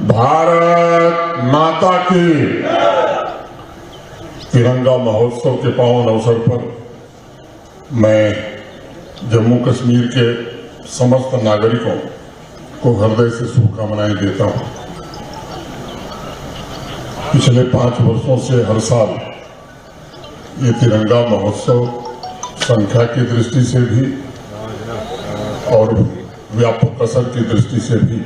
भारत माता की। तिरंगा महोत्सव के पावन अवसर पर मैं जम्मू कश्मीर के समस्त नागरिकों को हृदय से शुभकामनाएं देता हूं। पिछले 5 वर्षों से हर साल ये तिरंगा महोत्सव संख्या की दृष्टि से भी और व्यापक असर की दृष्टि से भी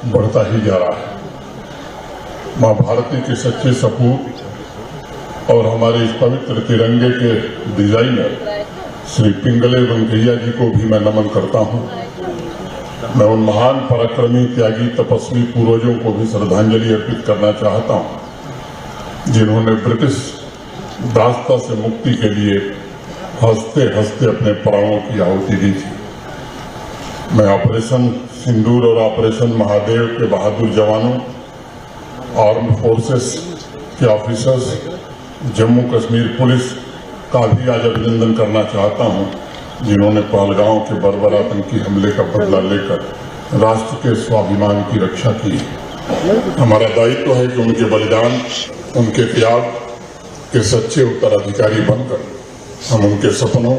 बढ़ता ही जा रहा है। मां भारती के सच्चे सपूत और हमारे इस पवित्र तिरंगे के डिजाइनर श्री पिंगले वेंकैया जी को भी मैं नमन करता हूं। मैं उन महान पराक्रमी, त्यागी, तपस्वी पूर्वजों को भी श्रद्धांजलि अर्पित करना चाहता हूं, जिन्होंने ब्रिटिश दासता से मुक्ति के लिए हंसते हंसते अपने प्राणों की आहुति दी थी। मैं ऑपरेशन सिंदूर और ऑपरेशन महादेव के बहादुर जवानों, आर्म्ड फोर्सेस के ऑफिसर्स, जम्मू कश्मीर पुलिस का भी आज अभिनंदन करना चाहता हूं, जिन्होंने पहलगांव के बर्बर आतंकी हमले का बदला लेकर राष्ट्र के स्वाभिमान की रक्षा की। हमारा दायित्व है कि उनके बलिदान, उनके त्याग के सच्चे उत्तराधिकारी बनकर हम उनके सपनों,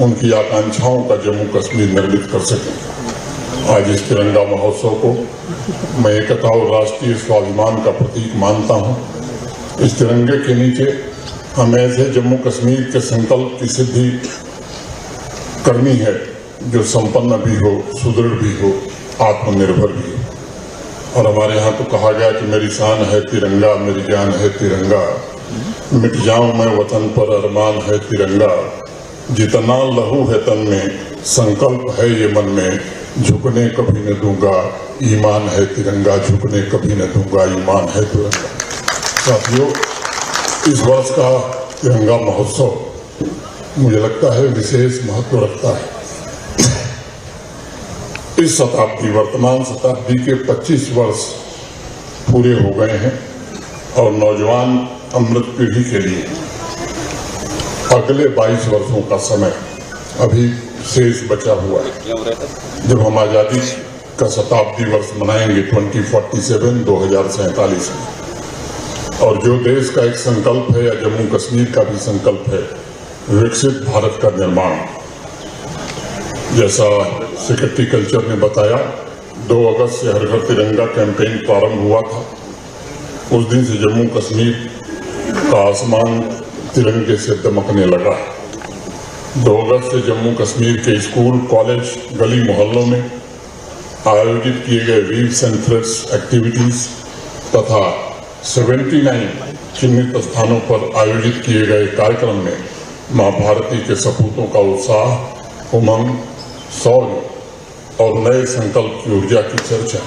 उनकी आकांक्षाओं का जम्मू कश्मीर निर्मित कर सकें। आज इस तिरंगा महोत्सव को मैं एकता और राष्ट्रीय स्वाभिमान का प्रतीक मानता हूं। इस तिरंगे के नीचे हमें ऐसे जम्मू कश्मीर के संकल्प की सिद्धि करनी है जो संपन्न भी हो, सुदृढ़ भी हो, आत्मनिर्भर भी हो। और हमारे यहाँ तो कहा गया कि मेरी शान है तिरंगा, मेरी जान है तिरंगा, मिट जाऊं मैं वतन पर अरमान है तिरंगा, जितना लहू है तन में, संकल्प है ये मन में, झुकने कभी न दूंगा, ईमान है तिरंगा, झुकने कभी न दूंगा, ईमान है तिरंगा। साथियों, इस वर्ष का तिरंगा महोत्सव मुझे लगता है विशेष महत्व रखता है। इस शताब्दी, वर्तमान शताब्दी के 25 वर्ष पूरे हो गए हैं और नौजवान अमृत पीढ़ी के लिए अगले 22 वर्षों का समय अभी शेष बचा हुआ है। जब हम आजादी का शताब्दी वर्ष मनाएंगे 2047 2047 में, और जो देश का एक संकल्प है या जम्मू कश्मीर का भी संकल्प है, विकसित भारत का निर्माण, जैसा सेक्रेटरी कल्चर ने बताया, 2 अगस्त से हर घर तिरंगा कैंपेन प्रारंभ हुआ था। उस दिन से जम्मू कश्मीर का आसमान तिरंगे से दमकने लगा। 2 अगस्त से जम्मू कश्मीर के स्कूल, कॉलेज, गली मोहल्लों में आयोजित किए गए वीव्स एंड थ्रेड्स एक्टिविटीज तथा 79 चिन्हित स्थानों पर आयोजित किए गए कार्यक्रम में मां भारती के सपूतों का उत्साह, उमंग, शौर्य और नए संकल्प की ऊर्जा की चर्चा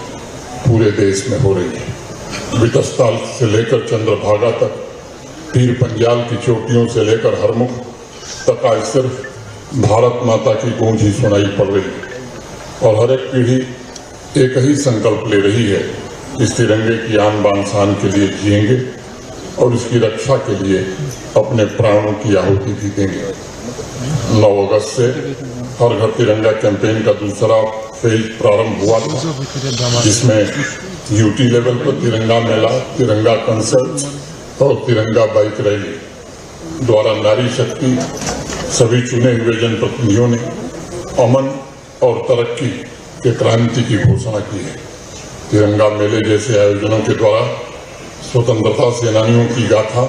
पूरे देश में हो रही है। वितस्ताल से लेकर चंद्रभागा तक, पीर पंजाल की चोटियों से लेकर हरमुख तक आज सिर्फ भारत माता की गूंज ही सुनाई पड़ रही है। और हर एक पीढ़ी एक ही संकल्प ले रही है, इस तिरंगे की आन बान शान के लिए जिएंगे और इसकी रक्षा के लिए अपने प्राणों की आहुति भी देंगे। 9 अगस्त से हर घर तिरंगा कैंपेन का दूसरा फेज प्रारंभ हुआ था, जिसमें यूटी लेवल पर तिरंगा मेला, तिरंगा कंसर्ट और तिरंगा बाइक रैली द्वारा नारी शक्ति सभी चुने हुए जनप्रतिनिधियों ने अमन और तरक्की के क्रांति की घोषणा की है। तिरंगा मेले जैसे आयोजनों के द्वारा स्वतंत्रता सेनानियों की गाथा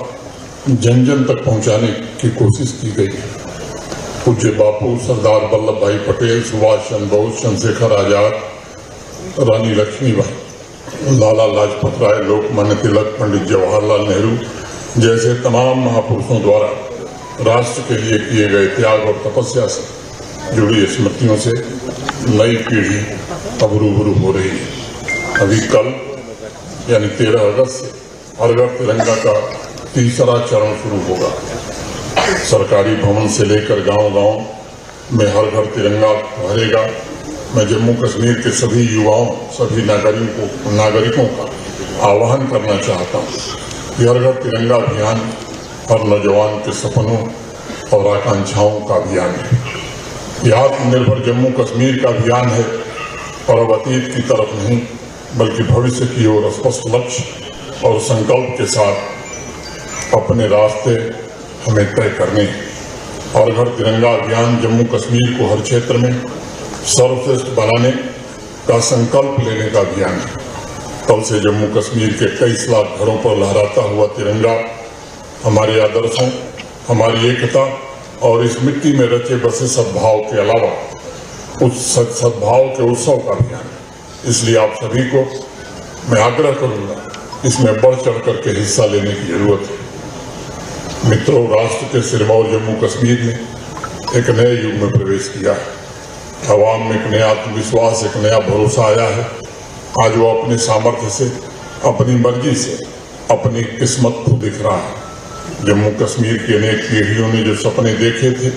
जन जन तक पहुंचाने की कोशिश की गई है। पूज्य बापू, सरदार वल्लभ भाई पटेल, सुभाष चंद्र बोस, चंद्रशेखर आजाद, रानी लक्ष्मीबाई, लाला लाजपत राय, लोकमान्य तिलक, पंडित जवाहरलाल नेहरू जैसे तमाम महापुरुषों द्वारा राष्ट्र के लिए किए गए त्याग और तपस्या से जुड़ी स्मृतियों से नई पीढ़ी अब रूबरू हो रही है। अभी कल यानी 13 अगस्त से हर घर तिरंगा का तीसरा चरण शुरू होगा। सरकारी भवन से लेकर गांव-गांव में हर घर तिरंगा फहरेगा। मैं जम्मू कश्मीर के सभी युवाओं, सभी नागरिकों का आह्वान करना चाहता हूँ कि हर घर तिरंगा अभियान हर नौजवान के सपनों और आकांक्षाओं का अभियान है। यह आत्मनिर्भर जम्मू कश्मीर का अभियान है और अब अतीत की तरफ नहीं बल्कि भविष्य की ओर स्पष्ट लक्ष्य और संकल्प के साथ अपने रास्ते हमें तय करने हैं। और घर तिरंगा अभियान जम्मू कश्मीर को हर क्षेत्र में सर्वश्रेष्ठ बनाने का संकल्प लेने का अभियान है। कल से जम्मू कश्मीर के 23 लाख घरों पर लहराता हुआ तिरंगा हमारे आदर्शों, हमारी एकता और इस मिट्टी में रचे बसे सद्भाव के अलावा उस सद्भाव के उत्सव का अभियान है। इसलिए आप सभी को मैं आग्रह करूंगा, इसमें बढ़ चढ़ करके हिस्सा लेने की जरूरत है। मित्रों, राष्ट्र के सिरमौर जम्मू कश्मीर ने एक नए युग में प्रवेश किया है। अवाम में एक नया आत्मविश्वास, एक नया भरोसा आया है। आज वो अपने सामर्थ्य से, अपनी मर्जी से अपनी किस्मत को दिख रहा है। जम्मू कश्मीर की अनेक पीढ़ियों ने जो सपने देखे थे,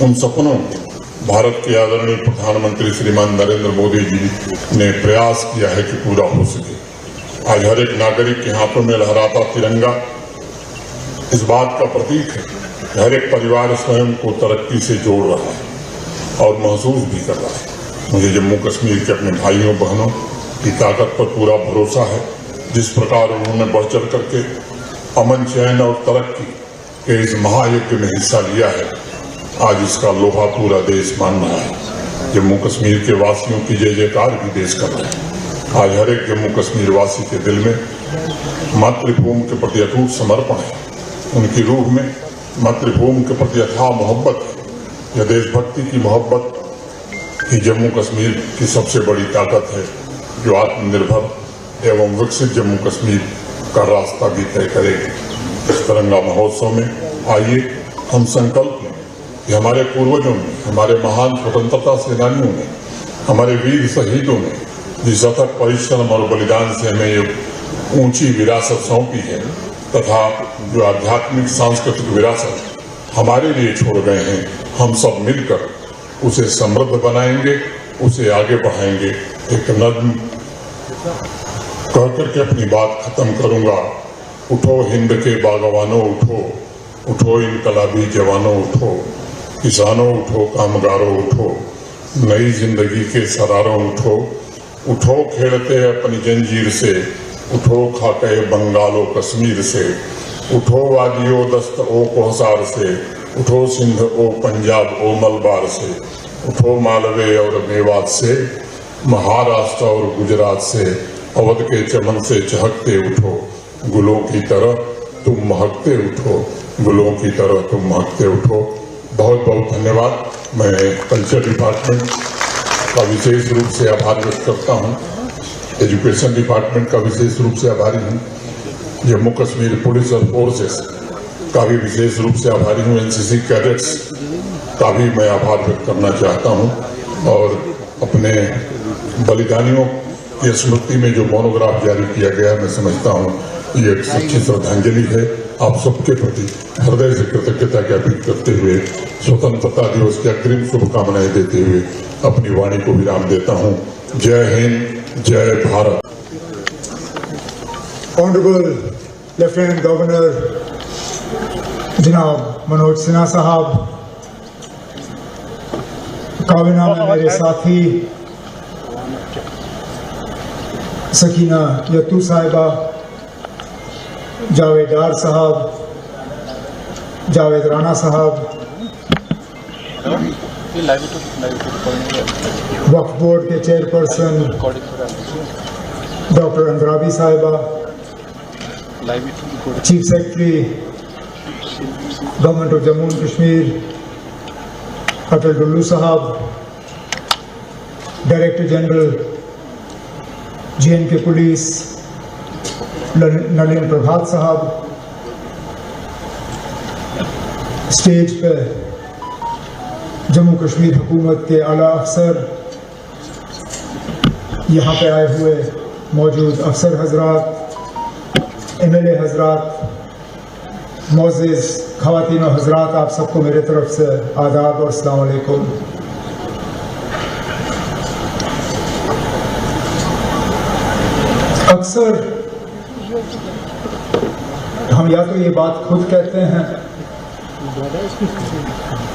उन सपनों को भारत के आदरणीय प्रधानमंत्री श्रीमान नरेंद्र मोदी जी ने प्रयास किया है कि पूरा हो सके। आज हर एक नागरिक के हाथों में लहराता तिरंगा इस बात का प्रतीक है कि हर एक परिवार स्वयं को तरक्की से जोड़ रहा है और महसूस भी कर रहा है। मुझे जम्मू कश्मीर के अपने भाइयों बहनों की ताकत पर पूरा भरोसा है। जिस प्रकार उन्होंने बढ़ चढ़ करके अमन, चैन और तरक्की के इस महायज्ञ में हिस्सा लिया है, आज इसका लोहा पूरा देश मान रहा है। जम्मू कश्मीर के वासियों की जय जयकार भी देश कर रहे हैं। आज हर एक जम्मू कश्मीर वासी के दिल में मातृभूमि के प्रति अटूट समर्पण है। उनकी रूह में मातृभूमि के प्रति अथाह मोहब्बत है। यह देशभक्ति की मोहब्बत ही जम्मू कश्मीर की सबसे बड़ी ताकत है, जो आत्मनिर्भर एवं विकसित जम्मू कश्मीर का रास्ता भी तय करेगी। इस तिरंगा महोत्सव में आइए हम संकल्प लें कि हमारे पूर्वजों ने, हमारे महान स्वतंत्रता सेनानियों ने, हमारे वीर शहीदों ने जिस अथक परिश्रम और बलिदान से हमें ये ऊंची विरासत सौंपी है, तथा जो आध्यात्मिक सांस्कृतिक विरासत हमारे लिए छोड़ गए हैं, हम सब मिलकर उसे समृद्ध बनाएंगे, उसे आगे बढ़ाएंगे। एक नज्म कह करके अपनी बात खत्म करूंगा। उठो हिंद के बागवानों उठो, उठो इनकलाबी जवानों उठो, किसानों उठो, कामगारों उठो, नई जिंदगी के सरारों उठो, उठो खेलते अपनी जंजीर से, उठो खाके बंगालो कश्मीर से, उठो वादियो दस्त ओ कोहसार से, उठो सिंध ओ पंजाब ओ मलबार से, उठो मालवे और मेवात से, महाराष्ट्र और गुजरात से, अवध के चमन से चहकते उठो, गुलों की तरह तुम महकते उठो, गुलों की तरह तुम महकते उठो। बहुत बहुत धन्यवाद। मैं कल्चर डिपार्टमेंट का विशेष रूप से आभार व्यक्त करता हूँ। एजुकेशन डिपार्टमेंट का विशेष रूप से आभारी हूँ। जम्मू कश्मीर पुलिस और फोर्सेस का भी विशेष रूप से आभारी हूँ। एनसीसी कैडेट्स का भी मैं आभार व्यक्त करना चाहता हूँ। और अपने बलिदानियों की स्मृति में जो मोनोग्राफ जारी किया गया, मैं समझता हूँ ये एक सच्ची श्रद्धांजलि है। आप सबके प्रति हृदय से कृतज्ञता ज्ञापित करते हुए स्वतंत्रता दिवस की अग्रिम शुभकामनाएं देते हुए अपनी वाणी को विराम देता हूँ। जय हिंद, जय भारत। ऑनरेबल लेफ्टिनेंट गवर्नर जनाब मनोज सिन्हा साहब, काबिना में मेरे साथी सकीना यत्तू साहिबा, जावेदार साहब, जावेद राणा साहब, वक्फ बोर्ड के चेयरपर्सन डॉक्टर अंद्राबी साहिबा, chief secretary government of Jammu and Kashmir Atal Dulloo साहब, director general JNK police Nalin Prabhat साहब, स्टेज पर जम्मू कश्मीर हुकूमत के आला अफसर, यहाँ पे आए हुए मौजूद अफसर हजरात, MLA हजरात, मोअज़्ज़िज़ ख़वातीन और हजरात, आप सबको मेरे तरफ से आदाब और अस्सलाम वालेकुम। अक्सर हम या तो ये बात खुद कहते हैं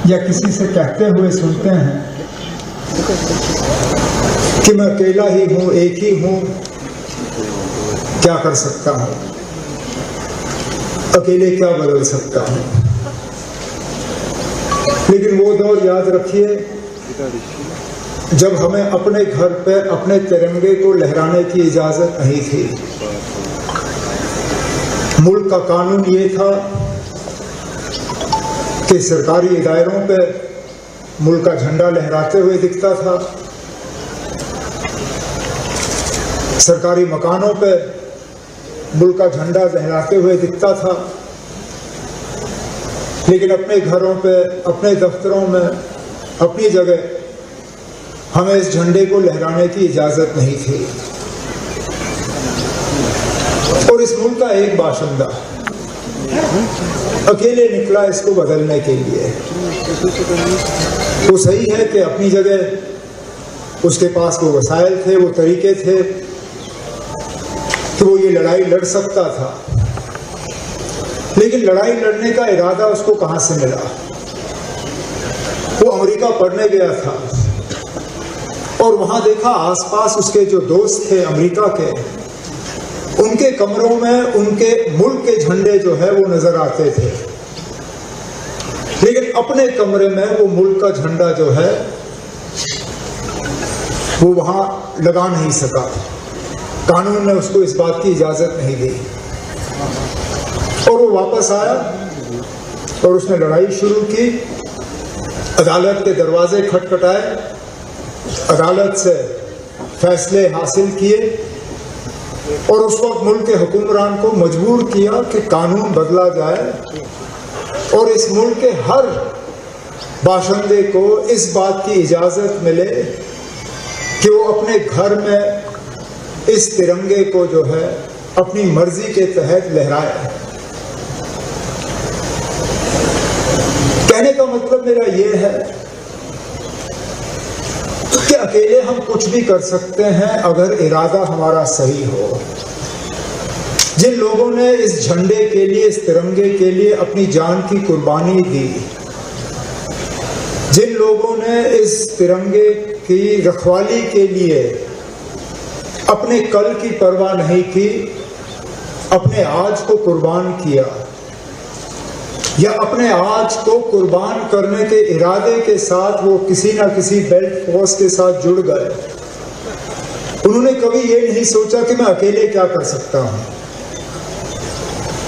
या किसी से कहते हुए सुनते हैं कि मैं अकेला ही हूँ, एक ही हूँ, क्या कर सकता हूं, अकेले क्या बदल सकता हूं। लेकिन वो दौर याद रखिए जब हमें अपने घर पे अपने तिरंगे को लहराने की इजाजत नहीं थी। मुल्क का कानून ये था कि सरकारी इदारों पे मुल्क का झंडा लहराते हुए दिखता था, सरकारी मकानों पे मुल्क का झंडा लहराते हुए दिखता था, लेकिन अपने घरों पे, अपने दफ्तरों में, अपनी जगह हमें इस झंडे को लहराने की इजाजत नहीं थी। और इस मुल्क का एक बाशिंदा अकेले निकला इसको बदलने के लिए। वो सही है कि अपनी जगह उसके पास वो वसाइल थे, वो तरीके थे कि वो ये लड़ाई लड़ सकता था, लेकिन लड़ाई लड़ने का इरादा उसको कहां से मिला? वो अमेरिका पढ़ने गया था और वहां देखा आसपास उसके जो दोस्त थे अमेरिका के, उनके कमरों में उनके मुल्क के झंडे जो है वो नजर आते थे, लेकिन अपने कमरे में वो मुल्क का झंडा जो है वो वहां लगा नहीं सका। कानून ने उसको इस बात की इजाजत नहीं दी और वो वापस आया और उसने लड़ाई शुरू की। अदालत के दरवाजे खटखटाए, अदालत से फैसले हासिल किए और उस वक्त मुल्क के हुक्मरान को मजबूर किया कि कानून बदला जाए और इस मुल्क के हर बाशिंदे को इस बात की इजाजत मिले कि वो अपने घर में इस तिरंगे को जो है अपनी मर्जी के तहत लहराए। कहने का मतलब मेरा ये है कि अकेले हम कुछ भी कर सकते हैं अगर इरादा हमारा सही हो। जिन लोगों ने इस झंडे के लिए, इस तिरंगे के लिए अपनी जान की कुर्बानी दी, जिन लोगों ने इस तिरंगे की रखवाली के लिए अपने कल की परवाह नहीं की, अपने आज को कुर्बान किया या अपने आज को कुर्बान करने के इरादे के साथ वो किसी ना किसी बेल्ट फोर्स के साथ जुड़ गए। उन्होंने कभी ये नहीं सोचा कि मैं अकेले क्या कर सकता हूं।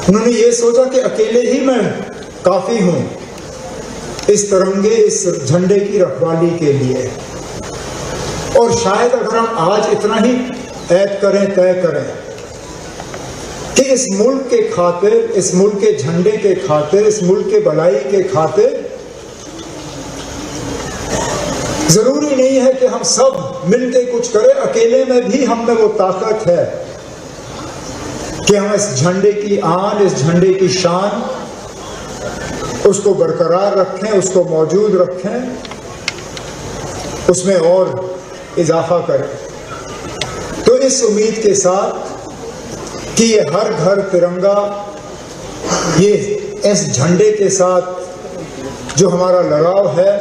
उन्होंने ये सोचा कि अकेले ही मैं काफी हूं इस तिरंगे, इस झंडे की रखवाली के लिए। और शायद अगर हम आज इतना ही ऐद करें, तय करें कि इस मुल्क के खातिर, इस मुल्क के झंडे के खातिर, इस मुल्क के भलाई के खातिर, जरूरी नहीं है कि हम सब मिलकर कुछ करें। अकेले में भी हम में वो ताकत है कि हम इस झंडे की आन, इस झंडे की शान, उसको बरकरार रखें, उसको मौजूद रखें, उसमें और इजाफा करें। तो इस उम्मीद के साथ कि ये हर घर तिरंगा, ये इस झंडे के साथ जो हमारा लगाव है,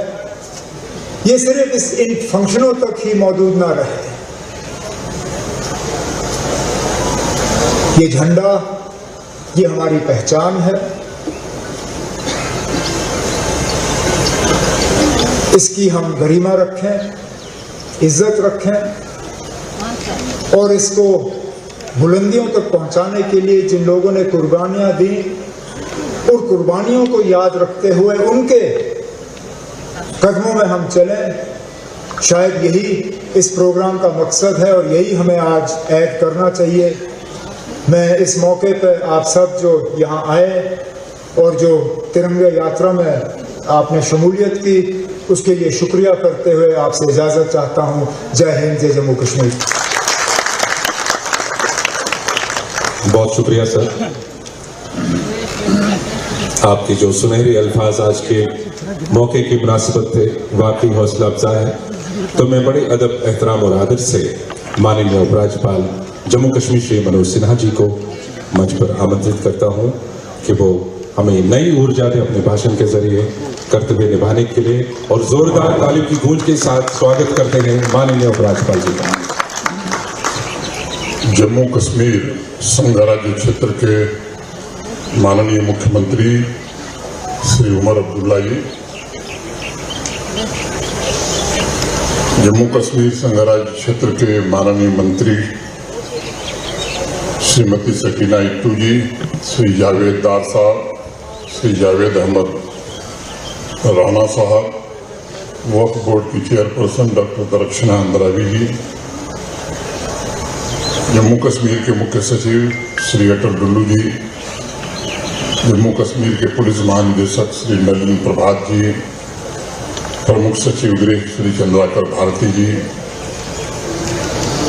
ये सिर्फ इन फंक्शनों तक ही मौजूद ना रहे। ये झंडा, ये हमारी पहचान है। इसकी हम गरिमा रखें, इज्जत रखें और इसको बुलंदियों तक पहुंचाने के लिए जिन लोगों ने कुर्बानियां दी, और कुर्बानियों को याद रखते हुए उनके कदमों में हम चलें। शायद यही इस प्रोग्राम का मकसद है और यही हमें आज ऐड करना चाहिए। मैं इस मौके पर आप सब जो यहाँ आए और जो तिरंगा यात्रा में आपने शमूलियत की, उसके लिए शुक्रिया करते हुए आपसे इजाजत चाहता हूँ। जय हिंद, जय जम्मू कश्मीर। बहुत शुक्रिया सर। आपके जो सुनहरे अल्फाज आज के मौके की मुनासिबत थे, वाकई हौसला अफजा है। तो मैं बड़े अदब, एहतराम और आदर से माननीय उपराज्यपाल जम्मू कश्मीर श्री मनोज सिन्हा जी को मंच पर आमंत्रित करता हूं कि वो हमें नई ऊर्जा दे अपने भाषण के जरिए कर्तव्य निभाने के लिए, और जोरदार तालियों की गूंज के साथ स्वागत करते हैं माननीय उपराज्यपाल जी का। जम्मू कश्मीर संघ राज्य क्षेत्र के माननीय मुख्यमंत्री श्री उमर अब्दुल्ला जी, जम्मू कश्मीर संघ राज्य क्षेत्र के माननीय मंत्री श्रीमती सकीना इट्टू जी, श्री जावेद दार साहब, श्री जावेद अहमद राणा साहब, वक्फ बोर्ड की चेयरपर्सन डॉक्टर दरक्षना अंद्रावी जी, जम्मू कश्मीर के मुख्य सचिव श्री अटल डुल्लू जी, जम्मू कश्मीर के पुलिस महानिदेशक श्री नलिन प्रभात जी, प्रमुख सचिव गृह श्री चंद्राकर भारती जी,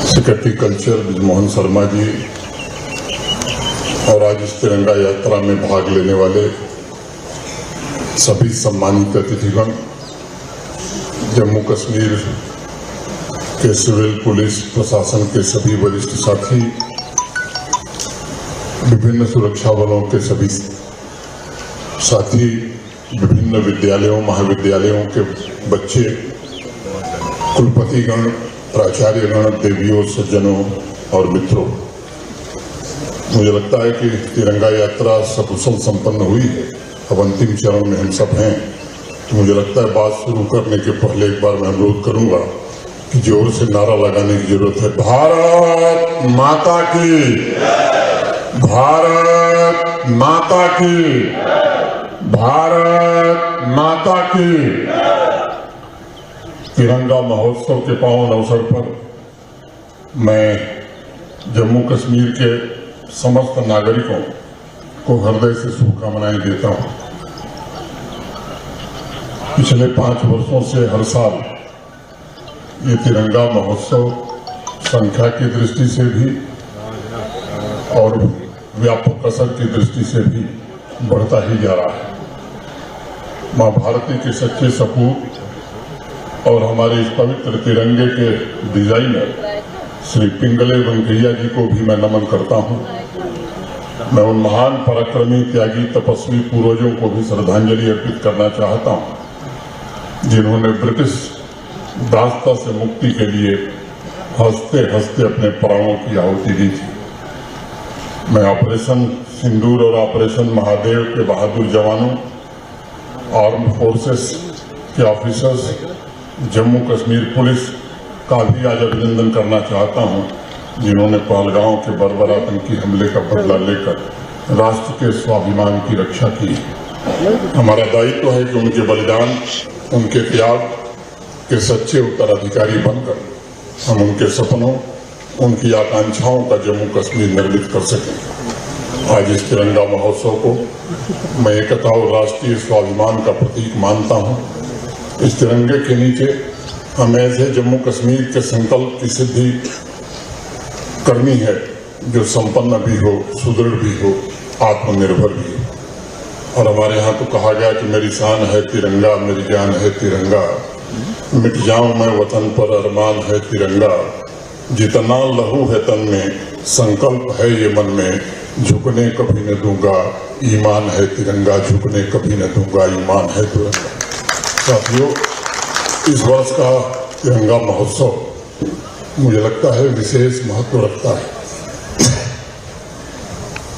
सेक्रेटरी कल्चर ब्रिजमोहन शर्मा जी और आज इस तिरंगा यात्रा में भाग लेने वाले सभी सम्मानित अतिथिगण, जम्मू कश्मीर के सिविल पुलिस प्रशासन के सभी वरिष्ठ साथी, विभिन्न सुरक्षा बलों के सभी साथी, विभिन्न विद्यालयों महाविद्यालयों के बच्चे, कुलपतिगण, प्राचार्यगण, देवियों, सज्जनों और मित्रों, मुझे लगता है कि तिरंगा यात्रा सकुशल संपन्न हुई है। अब अंतिम चरण में हम सब हैं। तो मुझे लगता है बात शुरू करने के पहले एक बार मैं अनुरोध करूंगा कि जोर से नारा लगाने की जरूरत है। भारत माता की, भारत माता की, भारत माता की। तिरंगा महोत्सव के पावन अवसर पर मैं जम्मू कश्मीर के समस्त नागरिकों को हृदय से शुभकामनाएं देता हूं। पिछले 5 वर्षों से हर साल ये तिरंगा महोत्सव संख्या की दृष्टि से भी और व्यापक असर की दृष्टि से भी बढ़ता ही जा रहा है। मां भारती के सच्चे सपूत और हमारे इस पवित्र तिरंगे के डिजाइनर श्री पिंगले वेंकैया जी को भी मैं नमन करता हूं। मैं उन महान पराक्रमी, त्यागी, तपस्वी पूर्वजों को भी श्रद्धांजलि अर्पित करना चाहता हूं, जिन्होंने ब्रिटिश दासता से मुक्ति के लिए हंसते हंसते अपने प्राणों की आहुति दी थी। मैं ऑपरेशन सिंदूर और ऑपरेशन महादेव के बहादुर जवानों, आर्म फोर्सेस के ऑफिसर्स, जम्मू कश्मीर पुलिस का भी आज अभिनंदन करना चाहता हूं, जिन्होंने पहलगांव के बर्बर आतंकी हमले का बदला लेकर राष्ट्र के स्वाभिमान की रक्षा की। हमारा दायित्व है कि उनके बलिदान, उनके त्याग के सच्चे उत्तराधिकारी बनकर हम उनके सपनों, उनकी आकांक्षाओं का जम्मू कश्मीर निर्मित कर सकें। आज इस तिरंगा महोत्सव को मैं एकता और राष्ट्रीय स्वाभिमान का प्रतीक मानता हूं। इस तिरंगे के नीचे हमें ऐसे जम्मू कश्मीर के संकल्प की सिद्धि करनी है जो संपन्न भी हो, सुदृढ़ भी हो, आत्मनिर्भर भी हो। और हमारे यहाँ तो कहा गया कि मेरी शान है तिरंगा, मेरी जान है तिरंगा, मिट जाऊं मैं वतन पर अरमान है तिरंगा, जितना लहू है तन में संकल्प है ये मन में, झुकने कभी न दूंगा ईमान है तिरंगा, झुकने कभी न दूंगा ईमान है तिरंगा। साथियों, इस वर्ष का तिरंगा महोत्सव मुझे लगता है विशेष महत्व रखता है।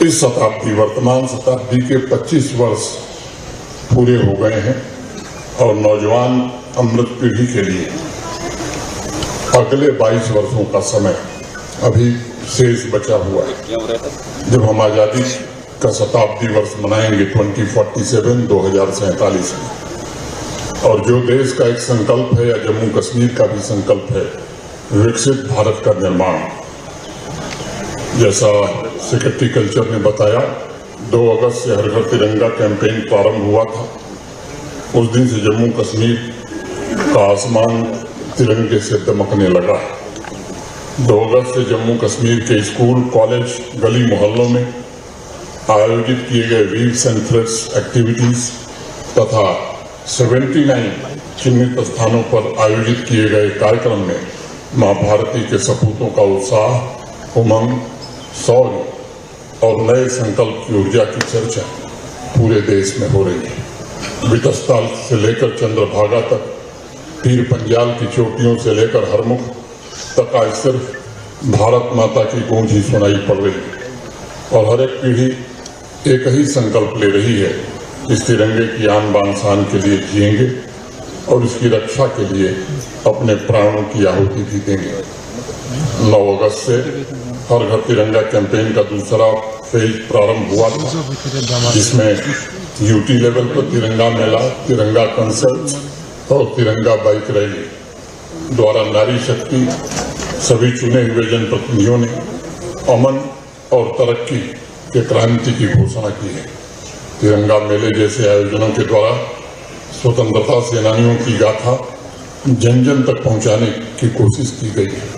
इस शताब्दी, वर्तमान शताब्दी के 25 वर्ष पूरे हो गए हैं और नौजवान अमृत पीढ़ी के लिए अगले 22 वर्षों का समय अभी शेष बचा हुआ है। जब हम आजादी का शताब्दी वर्ष मनाएंगे 2047 2047 में, और जो देश का एक संकल्प है या जम्मू कश्मीर का भी संकल्प है, विकसित भारत का निर्माण। जैसा सेक्रेटरी कल्चर ने बताया, 2 अगस्त से हर घर तिरंगा कैंपेन प्रारंभ हुआ था। उस दिन से जम्मू कश्मीर का आसमान तिरंगे से दमकने लगा। 2 अगस्त से जम्मू कश्मीर के स्कूल, कॉलेज, गली मोहल्लों में आयोजित किए गए वीव्स एंड थ्रेड्स एक्टिविटीज तथा 79 चिन्हित स्थानों पर आयोजित किए गए कार्यक्रम में मां भारती के सपूतों का उत्साह, उमंग, शौर्य और नए संकल्प की ऊर्जा की चर्चा पूरे देश में हो रही है। विटस्थल से लेकर चंद्रभागा तक, पीर पंजाल की चोटियों से लेकर हरमुख तक आज सिर्फ भारत माता की गूंज ही सुनाई पड़ रही और हर एक पीढ़ी एक ही संकल्प ले रही है, इस तिरंगे की आन बान शान के लिए जिएंगे और इसकी रक्षा के लिए अपने प्राणों की आहुति भी देंगे। 9 अगस्त से हर घर तिरंगा कैंपेन का दूसरा फेज प्रारंभ हुआ था, जिसमें यूटी लेवल पर तिरंगा मेला, तिरंगा कंसर्ट और तिरंगा बाइक रैली द्वारा नारी शक्ति सभी चुने हुए जनप्रतिनिधियों ने अमन और तरक्की के क्रांति की घोषणा की है। तिरंगा मेले जैसे आयोजनों के द्वारा स्वतंत्रता सेनानियों की गाथा जन जन तक पहुंचाने की कोशिश की गई है।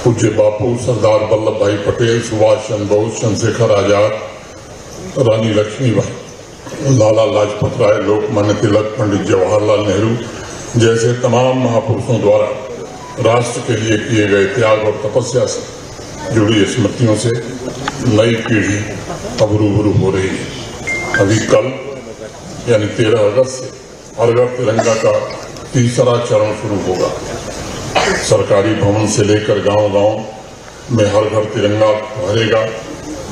पूज्य बापू, सरदार वल्लभ भाई पटेल, सुभाष चंद्र बोस, चंद्रशेखर आजाद, रानी लक्ष्मीबाई, लाला लाजपत राय, लोकमान्य तिलक, पंडित जवाहरलाल नेहरू जैसे तमाम महापुरुषों द्वारा राष्ट्र के लिए किए गए त्याग और तपस्या से जुड़ी स्मृतियों से नई पीढ़ी अब रूबरू हो रही है। अभी कल यानी 13 अगस्त से हर घर तिरंगा का तीसरा चरण शुरू होगा। सरकारी भवन से लेकर गांव-गांव में हर घर तिरंगा फहरेगा।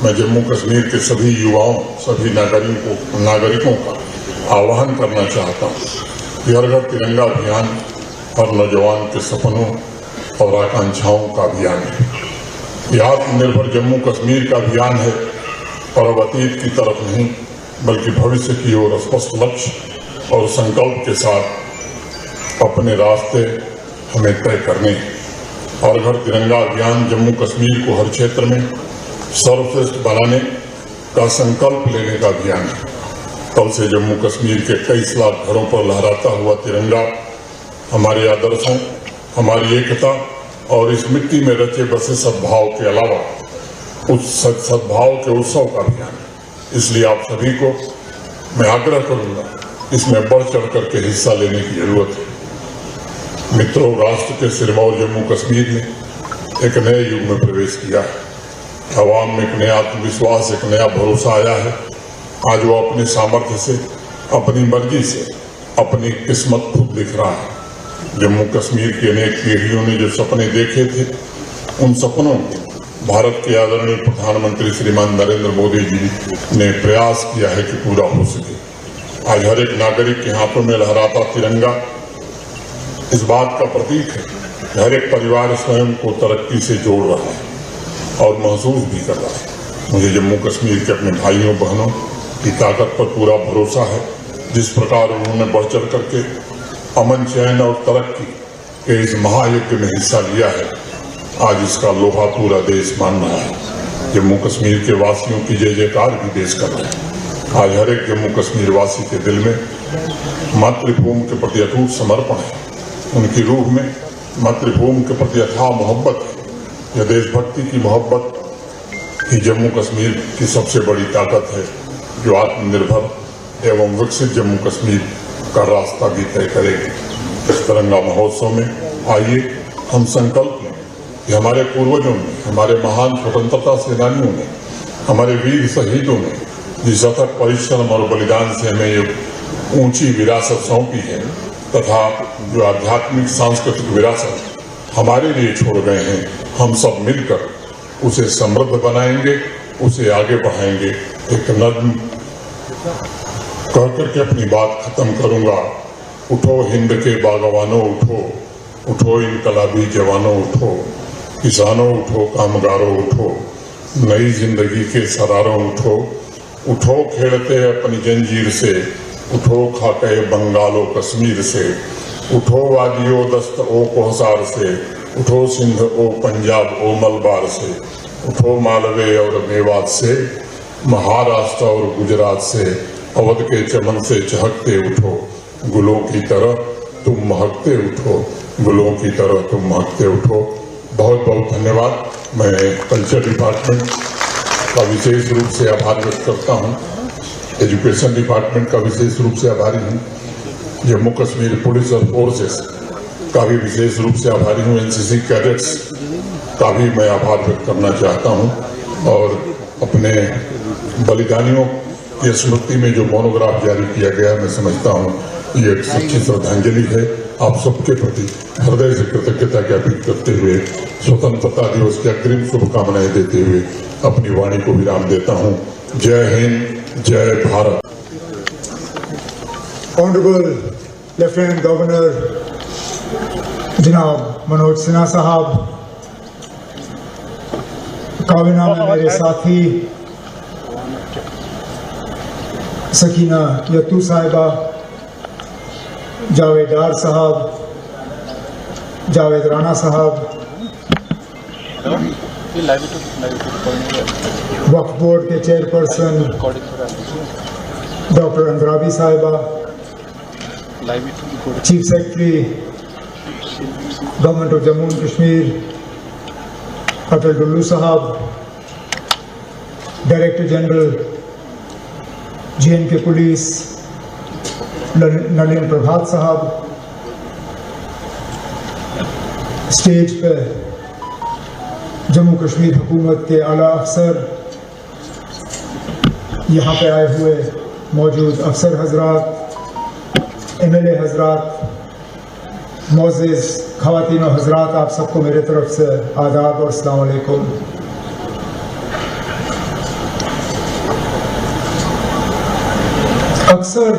मैं जम्मू कश्मीर के सभी युवाओं, सभी नागरिकों का आह्वान करना चाहता हूँ कि हर घर तिरंगा अभियान हर नौजवान के सपनों और आकांक्षाओं का अभियान है। यह आत्मनिर्भर जम्मू कश्मीर का अभियान है और अब अतीत की तरफ नहीं बल्कि भविष्य की ओर स्पष्ट लक्ष्य और संकल्प के साथ अपने रास्ते हमें तय करने हैं। हर घर तिरंगा अभियान जम्मू कश्मीर को हर क्षेत्र में सर्वश्रेष्ठ बनाने का संकल्प लेने का अभियान है। कल से जम्मू कश्मीर के 23 लाख घरों पर लहराता हुआ तिरंगा हमारे आदर्शों, हमारी एकता और इस मिट्टी में रचे बसे सद्भाव के अलावा उस सद्भाव के उत्सव का अभियान है। इसलिए आप सभी को मैं आग्रह करूंगा, इसमें बढ़ चढ़ करके हिस्सा लेने की जरूरत है। मित्रों, राष्ट्र के सिरमौर जम्मू कश्मीर ने एक नए युग में प्रवेश किया है। आवाम में एक नया आत्मविश्वास, एक नया भरोसा आया है। आज वो अपने सामर्थ्य से, अपनी मर्जी से अपनी किस्मत खुद लिख रहा है। जम्मू कश्मीर की अनेक पीढ़ियों ने जो सपने देखे थे, उन सपनों को भारत के आदरणीय प्रधानमंत्री श्रीमान नरेंद्र मोदी जी ने प्रयास किया है कि पूरा हो सके। आज हर एक नागरिक के हाथों में लहराता तिरंगा इस बात का प्रतीक है कि हर एक परिवार स्वयं को तरक्की से जोड़ रहा है और महसूस भी कर रहा है। मुझे जम्मू कश्मीर के अपने भाइयों बहनों की ताकत पर पूरा भरोसा है। जिस प्रकार उन्होंने बढ़ चढ़ करके अमन, चैन और तरक्की के इस महायज्ञ में हिस्सा लिया है, आज इसका लोहा पूरा देश मान रहा है। जम्मू कश्मीर के वासियों की जय जयकार भी देश कर रहे हैं। आज हर एक जम्मू कश्मीर वासी के दिल में मातृभूमि के प्रति अटूट समर्पण है। उनकी रूह में मातृभूमि के प्रति अथाह मोहब्बत है। यह देशभक्ति की मोहब्बत ही जम्मू कश्मीर की सबसे बड़ी ताकत है, जो आत्मनिर्भर एवं विकसित जम्मू कश्मीर का रास्ता भी तय करेगी। इस तिरंगा महोत्सव में आइए हम संकल्प लें कि हमारे पूर्वजों ने, हमारे महान स्वतंत्रता सेनानियों ने, हमारे वीर शहीदों ने जिस अथक परिश्रम और बलिदान से हमें ये ऊंची विरासत सौंपी है तथा जो आध्यात्मिक सांस्कृतिक विरासत हमारे लिए छोड़ गए हैं, हम सब मिलकर उसे समृद्ध बनाएंगे, उसे आगे बढ़ाएंगे। एक नज्म कह करके अपनी बात खत्म करूंगा। उठो हिंद के बागवानों उठो, उठो इनकलाबी जवानों उठो, किसानों उठो, कामगारों उठो, नई जिंदगी के सरारों उठो, उठो खेलते अपनी जंजीर से, उठो खाके बंगालो कश्मीर से, उठो वादियो दस्त ओ कोहसार से, उठो सिंध ओ पंजाब ओ मलबार से, उठो मालवे और मेवात से, महाराष्ट्र और गुजरात से, अवध के चमन से चहकते उठो, गुलों की तरह तुम महकते उठो, गुलों की तरह तुम महकते उठो। बहुत बहुत धन्यवाद। मैं कल्चर डिपार्टमेंट का विशेष रूप से आभार व्यक्त करता हूँ, एजुकेशन डिपार्टमेंट का विशेष रूप से आभारी हूँ, जम्मू कश्मीर पुलिस और फोर्सेस का भी विशेष रूप से आभारी हूँ, एनसीसी कैडेट्स का भी मैं आभार व्यक्त करना चाहता हूँ और अपने बलिदानियों की स्मृति में जो मोनोग्राफ जारी किया गया, मैं समझता हूँ ये एक सच्ची श्रद्धांजलि है। आप सबके प्रति हृदय से कृतज्ञता ज्ञापित करते हुए स्वतंत्रता दिवस की अग्रिम शुभकामनाएं देते हुए अपनी वाणी को विराम देता हूं। जय हिंद, जय भारत। ऑनरेबल लेफ्टिनेंट गवर्नर जनाब मनोज सिन्हा साहब, काबीना में मेरे साथी सकीना यत्तू साहिबा, जावेदार साहब, जावेद राना साहब, वक्फ बोर्ड के चेयरपर्सन डॉक्टर अंद्राबी साहिबा, chief secretary government of Jammu and Kashmir Atal Dulloo साहब, director general JNK police Nalin Prabhat साहब, स्टेज पे जम्मू कश्मीर हुकूमत के आला अफसर, यहाँ पे आए हुए मौजूद अफसर हजरात, MLA हजरात, मोअज़्ज़िज़ ख़वातीन और हजरात, आप सबको मेरे तरफ से आदाब और अस्सलाम वालेकुम। अक्सर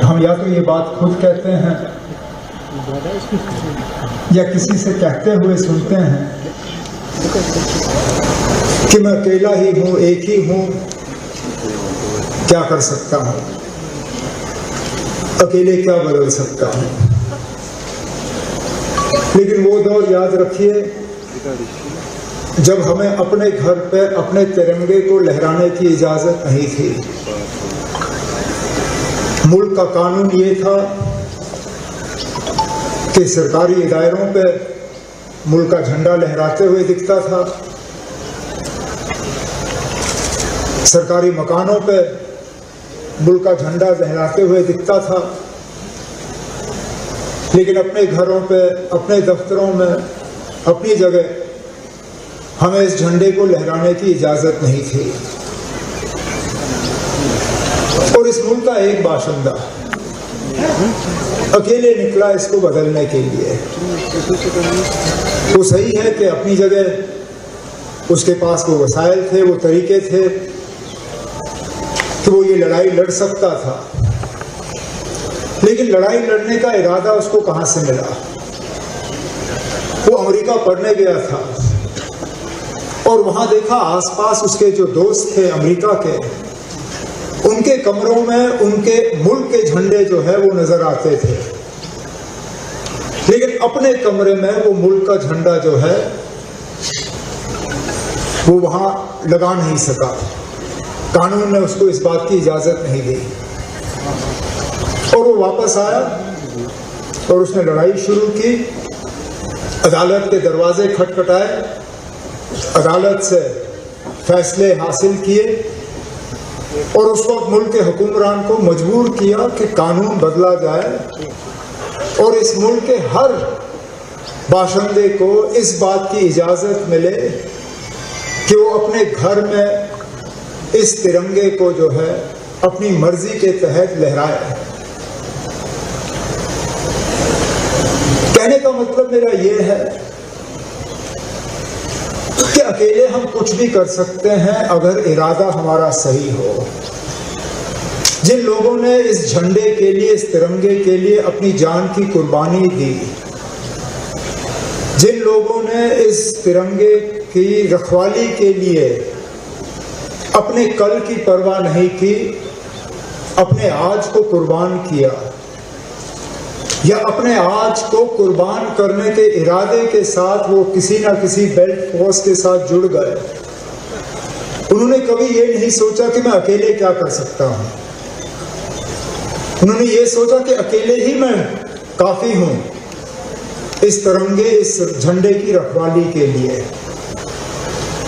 हम या तो ये बात खुद कहते हैं या किसी से कहते हुए सुनते हैं कि मैं अकेला ही हूँ, एक ही हूँ, क्या कर सकता हूँ, अकेले क्या बदल सकता हूँ। लेकिन वो दौर याद रखिए जब हमें अपने घर पर अपने तिरंगे को लहराने की इजाजत नहीं थी। मुल्क का कानून ये था कि सरकारी इदारों पे मुल्क का झंडा लहराते हुए दिखता था, सरकारी मकानों पे मुल्क का झंडा लहराते हुए दिखता था, लेकिन अपने घरों पे, अपने दफ्तरों में, अपनी जगह हमें इस झंडे को लहराने की इजाजत नहीं थी। और इस मुल्क का एक बाशिंदा अकेले निकला इसको बदलने के लिए। वो सही है कि अपनी जगह उसके पास वो वसाइल थे, वो तरीके थे कि वो ये लड़ाई लड़ सकता था, लेकिन लड़ाई लड़ने का इरादा उसको कहां से मिला? वो अमेरिका पढ़ने गया था और वहां देखा आसपास उसके जो दोस्त थे अमेरिका के, उनके कमरों में उनके मुल्क के झंडे जो है वो नजर आते थे, लेकिन अपने कमरे में वो मुल्क का झंडा जो है वो वहां लगा नहीं सका। कानून ने उसको इस बात की इजाजत नहीं दी और वो वापस आया और उसने लड़ाई शुरू की। अदालत के दरवाजे खटखटाए, अदालत से फैसले हासिल किए और उस वक्त मुल्क के हुक्मरान को मजबूर किया कि कानून बदला जाए और इस मुल्क के हर बाशिंदे को इस बात की इजाजत मिले कि वो अपने घर में इस तिरंगे को जो है अपनी मर्जी के तहत लहराए। कहने का मतलब मेरा ये है कि अकेले हम कुछ भी कर सकते हैं अगर इरादा हमारा सही हो। जिन लोगों ने इस झंडे के लिए, इस तिरंगे के लिए अपनी जान की कुर्बानी दी, जिन लोगों ने इस तिरंगे की रखवाली के लिए अपने कल की परवाह नहीं की, अपने आज को कुर्बान किया या अपने आज को कुर्बान करने के इरादे के साथ वो किसी ना किसी बेल्ट फोर्स के साथ जुड़ गए, उन्होंने कभी ये नहीं सोचा कि मैं अकेले क्या कर सकता हूं। उन्होंने ये सोचा कि अकेले ही मैं काफी हूं इस तिरंगे, इस झंडे की रखवाली के लिए।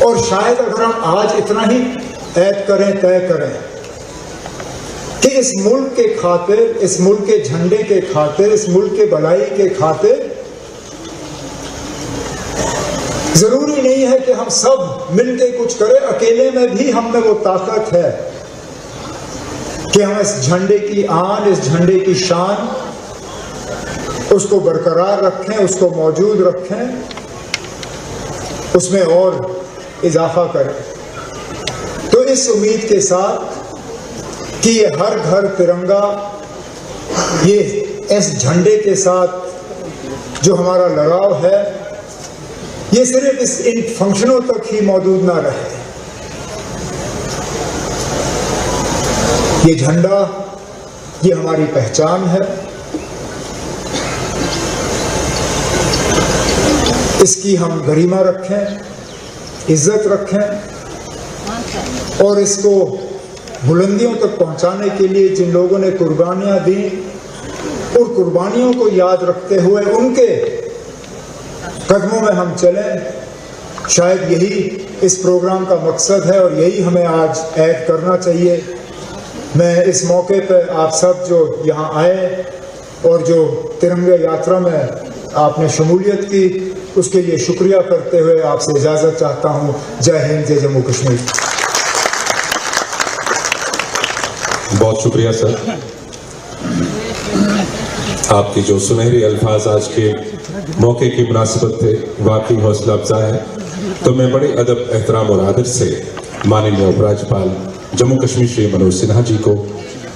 और शायद अगर हम आज इतना ही ऐद करें, तय करें कि इस मुल्क के खातिर, इस मुल्क के झंडे के खातिर, इस मुल्क के भलाई के खातिर, जरूरी नहीं है कि हम सब मिलके कुछ करें। अकेले में भी हम में वो ताकत है कि हम इस झंडे की आन, इस झंडे की शान, उसको बरकरार रखें, उसको मौजूद रखें, उसमें और इजाफा करें। तो इस उम्मीद के साथ कि ये हर घर तिरंगा, ये इस झंडे के साथ जो हमारा लगाव है, ये सिर्फ इन फंक्शनों तक ही मौजूद ना रहे। ये झंडा, ये हमारी पहचान है। इसकी हम गरिमा रखें, इज्जत रखें और इसको बुलंदियों तक पहुंचाने के लिए जिन लोगों ने कुर्बानियां दी, उन कुर्बानियों को याद रखते हुए उनके कदमों में हम चलें। शायद यही इस प्रोग्राम का मकसद है और यही हमें आज ऐड करना चाहिए। मैं इस मौके पर आप सब जो यहाँ आए और जो तिरंगे यात्रा में आपने शमूलियत की, उसके लिए शुक्रिया करते हुए आपसे इजाजत चाहता हूँ। जय हिंद, जय जम्मू कश्मीर। बहुत शुक्रिया सर। आपके जो सुनहरे अल्फाज आज के मौके की मुनासिबत थे, वाकई हौसला अफजा है। तो मैं बड़े अदब, एहतराम और आदर से माननीय उपराज्यपाल जम्मू कश्मीर श्री मनोज सिन्हा जी को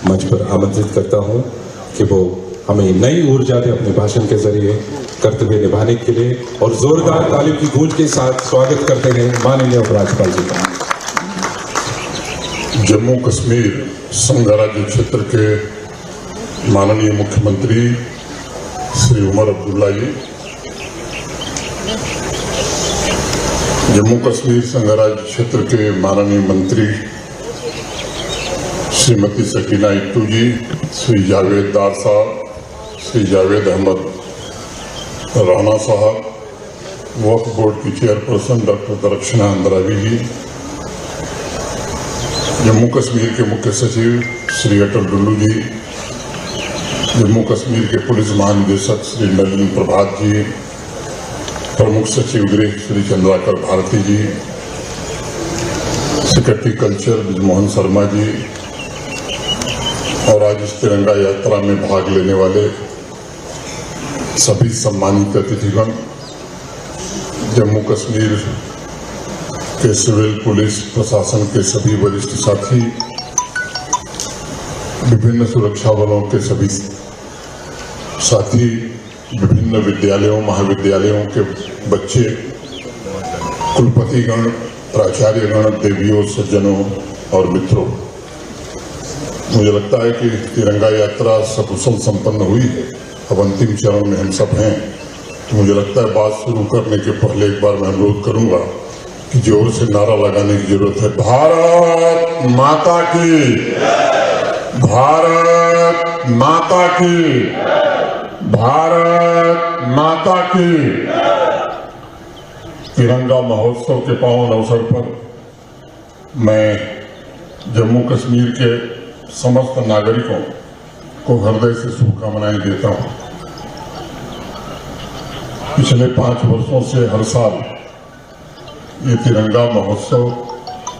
मंच पर आमंत्रित करता हूं कि वो हमें नई ऊर्जा दे अपने भाषण के जरिए कर्तव्य निभाने के लिए, और जोरदार तालियों की गूंज के साथ स्वागत करते हैं माननीय उपराज्यपाल जी का। जम्मू कश्मीर संघ राज्य क्षेत्र के माननीय मुख्यमंत्री श्री उमर अब्दुल्ला जी, जम्मू कश्मीर संघ राज्य क्षेत्र के माननीय मंत्री श्रीमती सकीना इट्टू जी, श्री जावेद दार साहब, श्री जावेद अहमद राणा साहब, वक्फ बोर्ड की चेयरपर्सन डॉक्टर दरक्षिणा अंद्रावी जी, जम्मू कश्मीर के मुख्य सचिव श्री अटल डुल्लू जी, जम्मू कश्मीर के पुलिस महानिदेशक श्री नलिन प्रभात जी, प्रमुख सचिव गृह श्री चंद्राकर भारती जी, सेक्रेटरी कल्चर ब्रिजमोहन शर्मा जी, और आज इस तिरंगा यात्रा में भाग लेने वाले सभी सम्मानित अतिथिगण, जम्मू कश्मीर के सिविल पुलिस प्रशासन के सभी वरिष्ठ साथी, विभिन्न सुरक्षा बलों के सभी साथी, विभिन्न विद्यालयों महाविद्यालयों के बच्चे, कुलपतिगण, प्राचार्यगण, देवियों, सज्जनों और मित्रों, मुझे लगता है कि तिरंगा यात्रा सकुशल संपन्न हुई है। अब अंतिम चरण में हम सब हैं। तो मुझे लगता है बात शुरू करने के पहले एक बार मैं अनुरोध करूंगा कि जोर से नारा लगाने की जरूरत है। भारत माता की, भारत माता की, भारत माता की। तिरंगा महोत्सव के पावन अवसर पर मैं जम्मू कश्मीर के समस्त नागरिकों को हृदय से शुभकामनाएं देता हूं। पिछले 5 वर्षों से हर साल ये तिरंगा महोत्सव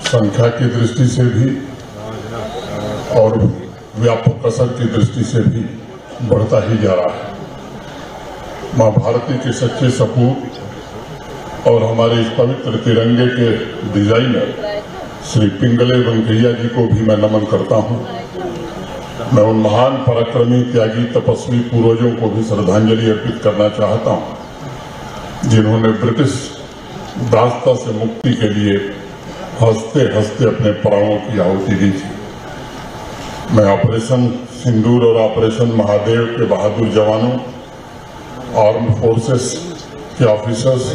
संख्या की दृष्टि से भी और व्यापक असर की दृष्टि से भी बढ़ता ही जा रहा है। मां भारती के सच्चे सपूत और हमारे इस पवित्र तिरंगे के डिजाइनर श्री पिंगले वेंकैया जी को भी मैं नमन करता हूं। मैं उन महान पराक्रमी, त्यागी, तपस्वी पूर्वजों को भी श्रद्धांजलि अर्पित करना चाहता हूं, जिन्होंने ब्रिटिश दासता से मुक्ति के लिए हंसते हंसते अपने प्राणों की आहुति दी थी। मैं ऑपरेशन सिंदूर और ऑपरेशन महादेव के बहादुर जवानों, आर्म्ड फोर्सेस के ऑफिसर्स,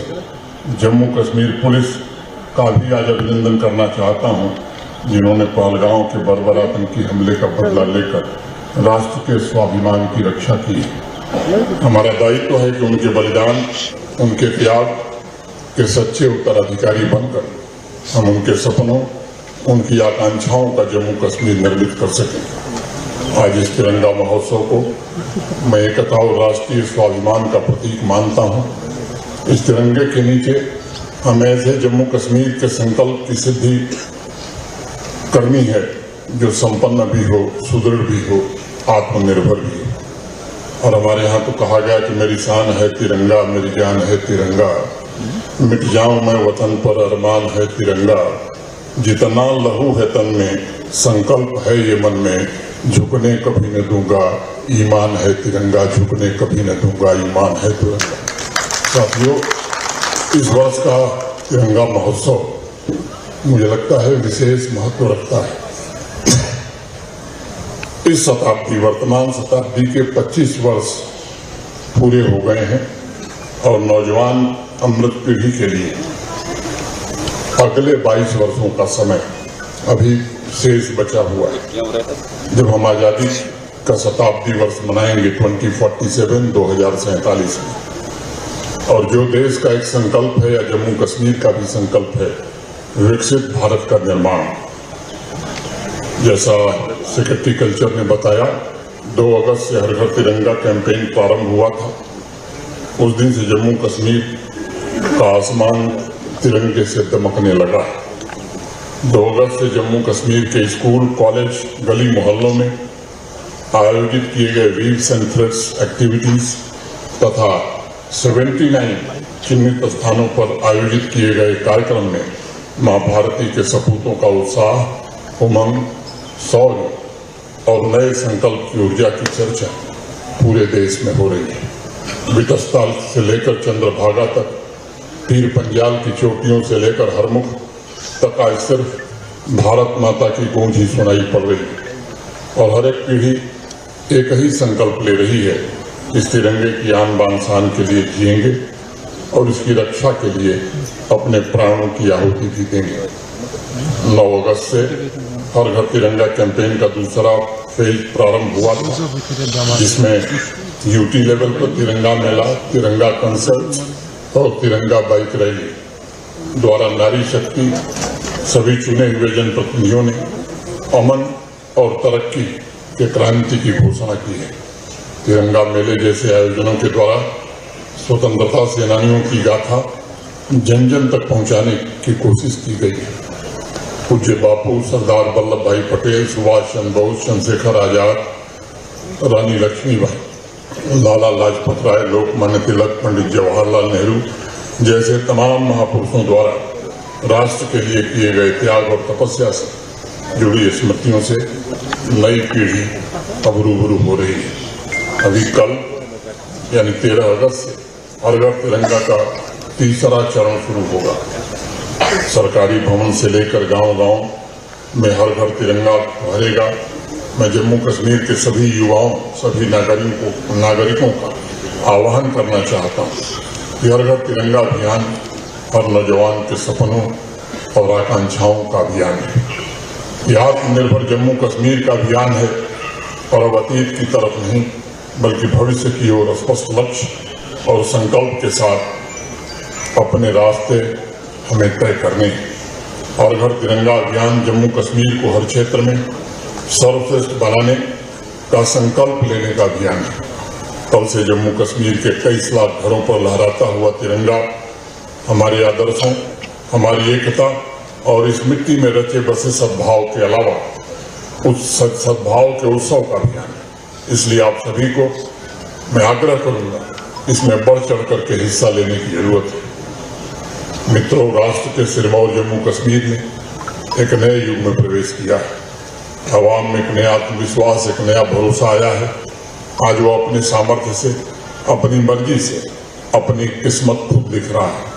जम्मू कश्मीर पुलिस का भी आज अभिनंदन करना चाहता हूं, जिन्होंने पहलगांव के बर्बर आतंकी हमले का बदला लेकर राष्ट्र के स्वाभिमान की रक्षा की। हमारा दायित्व है कि उनके बलिदान, उनके त्याग के सच्चे उत्तराधिकारी बनकर हम उनके सपनों, उनकी आकांक्षाओं का जम्मू कश्मीर निर्मित कर सकें। आज इस तिरंगा महोत्सव को मैं एकता और राष्ट्रीय स्वाभिमान का प्रतीक मानता हूं। इस तिरंगे के नीचे हमें ऐसे जम्मू कश्मीर के संकल्प की सिद्धि करनी है जो संपन्न भी हो, सुदृढ़ भी हो, आत्मनिर्भर भी हो। और हमारे यहाँ तो कहा गया कि मेरी शान है तिरंगा, मेरी जान है तिरंगा, मिट जाऊं मैं वतन पर अरमान है तिरंगा, जितना लहू है तन में संकल्प है ये मन में, झुकने कभी न दूंगा ईमान है तिरंगा, झुकने कभी न दूंगा ईमान है तिरंगा। साथियों, इस वर्ष का तिरंगा महोत्सव मुझे लगता है विशेष महत्व रखता है। इस शताब्दी, वर्तमान शताब्दी के 25 वर्ष पूरे हो गए हैं और नौजवान अमृत पीढ़ी के लिए अगले 22 वर्षों का समय अभी शेष बचा हुआ है। जब हम आजादी का शताब्दी वर्ष मनाएंगे 2047 2047 में, और जो देश का एक संकल्प है या जम्मू कश्मीर का भी संकल्प है, विकसित भारत का निर्माण, जैसा सेक्रेटरी कल्चर ने बताया, 2 अगस्त से हर घर तिरंगा कैंपेन प्रारंभ हुआ था। उस दिन से जम्मू कश्मीर का आसमान तिरंगे से दमकने लगा। 2 अगस्त से जम्मू कश्मीर के स्कूल, कॉलेज, गली मोहल्लों में आयोजित किए गए वीव्स एंड थ्रेड्स एक्टिविटीज तथा 79 चिन्हित स्थानों पर आयोजित किए गए कार्यक्रम में मां भारती के सपूतों का उत्साह, उमंग, शौर्य और नए संकल्प की ऊर्जा की चर्चा पूरे देश में हो रही है। विटस्थल से लेकर चंद्रभागा तक, पीर पंजाल की चोटियों से लेकर हरमुख तक आज सिर्फ भारत माता की गूंज ही सुनाई पड़ रही है और हर एक पीढ़ी एक ही संकल्प ले रही है, इस तिरंगे की आन बान शान के लिए जिएंगे और इसकी रक्षा के लिए अपने प्राणों की आहुति भी देंगे। 9 अगस्त से हर घर तिरंगा कैंपेन का दूसरा फेज प्रारंभ हुआ था, जिसमें यूटी लेवल पर तिरंगा मेला, तिरंगा कंसर्ट और तिरंगा बाइक रैली द्वारा नारी शक्ति सभी चुने हुए जनप्रतिनिधियों ने अमन और तरक्की के क्रांति की घोषणा की है। तिरंगा मेले जैसे आयोजनों के द्वारा स्वतंत्रता सेनानियों की गाथा जन जन तक पहुंचाने की कोशिश की गई है। पूज्य बापू, सरदार वल्लभ भाई पटेल, सुभाष चंद्र बोस, चंद्रशेखर आजाद, रानी लक्ष्मीबाई, लाला लाजपत राय, लोकमान्य तिलक, पंडित जवाहरलाल नेहरू जैसे तमाम महापुरुषों द्वारा राष्ट्र के लिए किए गए त्याग और तपस्या से जुड़ी स्मृतियों से नई पीढ़ी अब रूबरू हो रही है। अभी कल यानी 13 अगस्त से हर घर तिरंगा का तीसरा चरण शुरू होगा। सरकारी भवन से लेकर गांव-गांव में हर घर तिरंगा फहरेगा। मैं जम्मू कश्मीर के सभी युवाओं, सभी नागरिकों का आह्वान करना चाहता हूं कि हर घर तिरंगा अभियान हर नौजवान के सपनों और आकांक्षाओं का अभियान है। यह आत्मनिर्भर जम्मू कश्मीर का अभियान है और अब अतीत की तरफ नहीं बल्कि भविष्य की ओर स्पष्ट लक्ष्य और संकल्प के साथ अपने रास्ते हमें तय करने हैं। और घर तिरंगा अभियान जम्मू कश्मीर को हर क्षेत्र में सर्वश्रेष्ठ बनाने का संकल्प लेने का अभियान है। कल से जम्मू कश्मीर के 23 लाख घरों पर लहराता हुआ तिरंगा हमारे आदर्शों, हमारी एकता और इस मिट्टी में रचे बसे सद्भाव के अलावा उस सद्भाव के उत्सव का अभियान है। इसलिए आप सभी को मैं आग्रह करूंगा, इसमें बढ़ चढ़ करके हिस्सा लेने की जरूरत है। मित्रों, राष्ट्र के सिरमौर जम्मू कश्मीर ने एक नए युग में प्रवेश किया है। अवाम में एक नया आत्मविश्वास, एक नया भरोसा आया है। आज वो अपने सामर्थ्य से, अपनी मर्जी से अपनी किस्मत खुद लिख रहा है।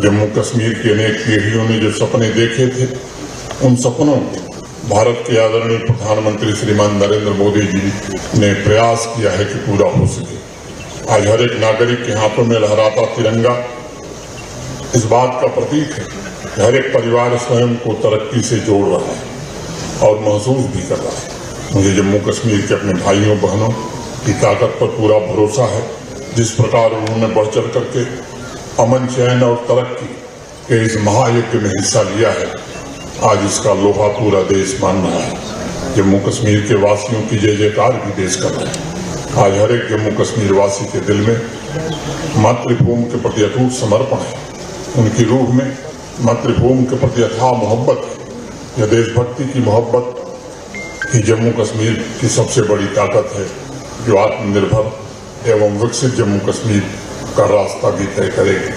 जम्मू कश्मीर की अनेक पीढ़ियों ने जो सपने देखे थे, उन सपनों को भारत के आदरणीय प्रधानमंत्री श्रीमान नरेंद्र मोदी जी ने प्रयास किया है कि पूरा हो सके। आज हर एक नागरिक के हाथों में लहराता तिरंगा इस बात का प्रतीक है कि हर एक परिवार स्वयं को तरक्की से जोड़ रहा है और महसूस भी कर रहा है। मुझे जम्मू कश्मीर के अपने भाइयों बहनों की ताकत पर पूरा भरोसा है। जिस प्रकार उन्होंने बढ़ चढ़ करके अमन, चैन और तरक्की के इस महायज्ञ में हिस्सा लिया है, आज इसका लोहा पूरा देश मान रहा है। जम्मू कश्मीर के वासियों की जय जयकार भी देश कर रहे हैं। आज हर एक जम्मू कश्मीर वासी के दिल में मातृभूमि के प्रति अटूट समर्पण है। उनकी रूह में मातृभूमि के प्रति अथाह मोहब्बत है। यह देशभक्ति की मोहब्बत कि जम्मू कश्मीर की सबसे बड़ी ताकत है जो आत्मनिर्भर एवं विकसित जम्मू कश्मीर का रास्ता भी तय करेगी।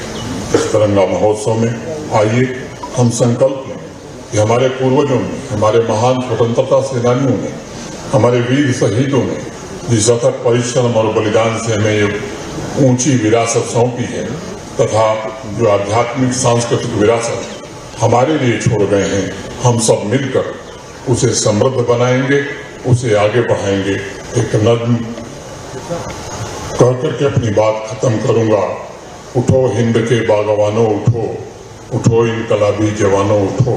इस तिरंगा महोत्सव में आइए हम संकल्प लें कि हमारे पूर्वजों ने, हमारे महान स्वतंत्रता सेनानियों ने, हमारे वीर शहीदों ने जिस अथक परिश्रम और बलिदान से हमें ये ऊंची विरासत सौंपी है तथा जो आध्यात्मिक सांस्कृतिक विरासत हमारे लिए छोड़ गए हैं, हम सब मिलकर उसे समृद्ध बनाएंगे, उसे आगे बढ़ाएंगे। एक नज्म कह करके अपनी बात खत्म करूंगा। उठो हिंद के बागवानों उठो, उठो इनकलाबी जवानों उठो,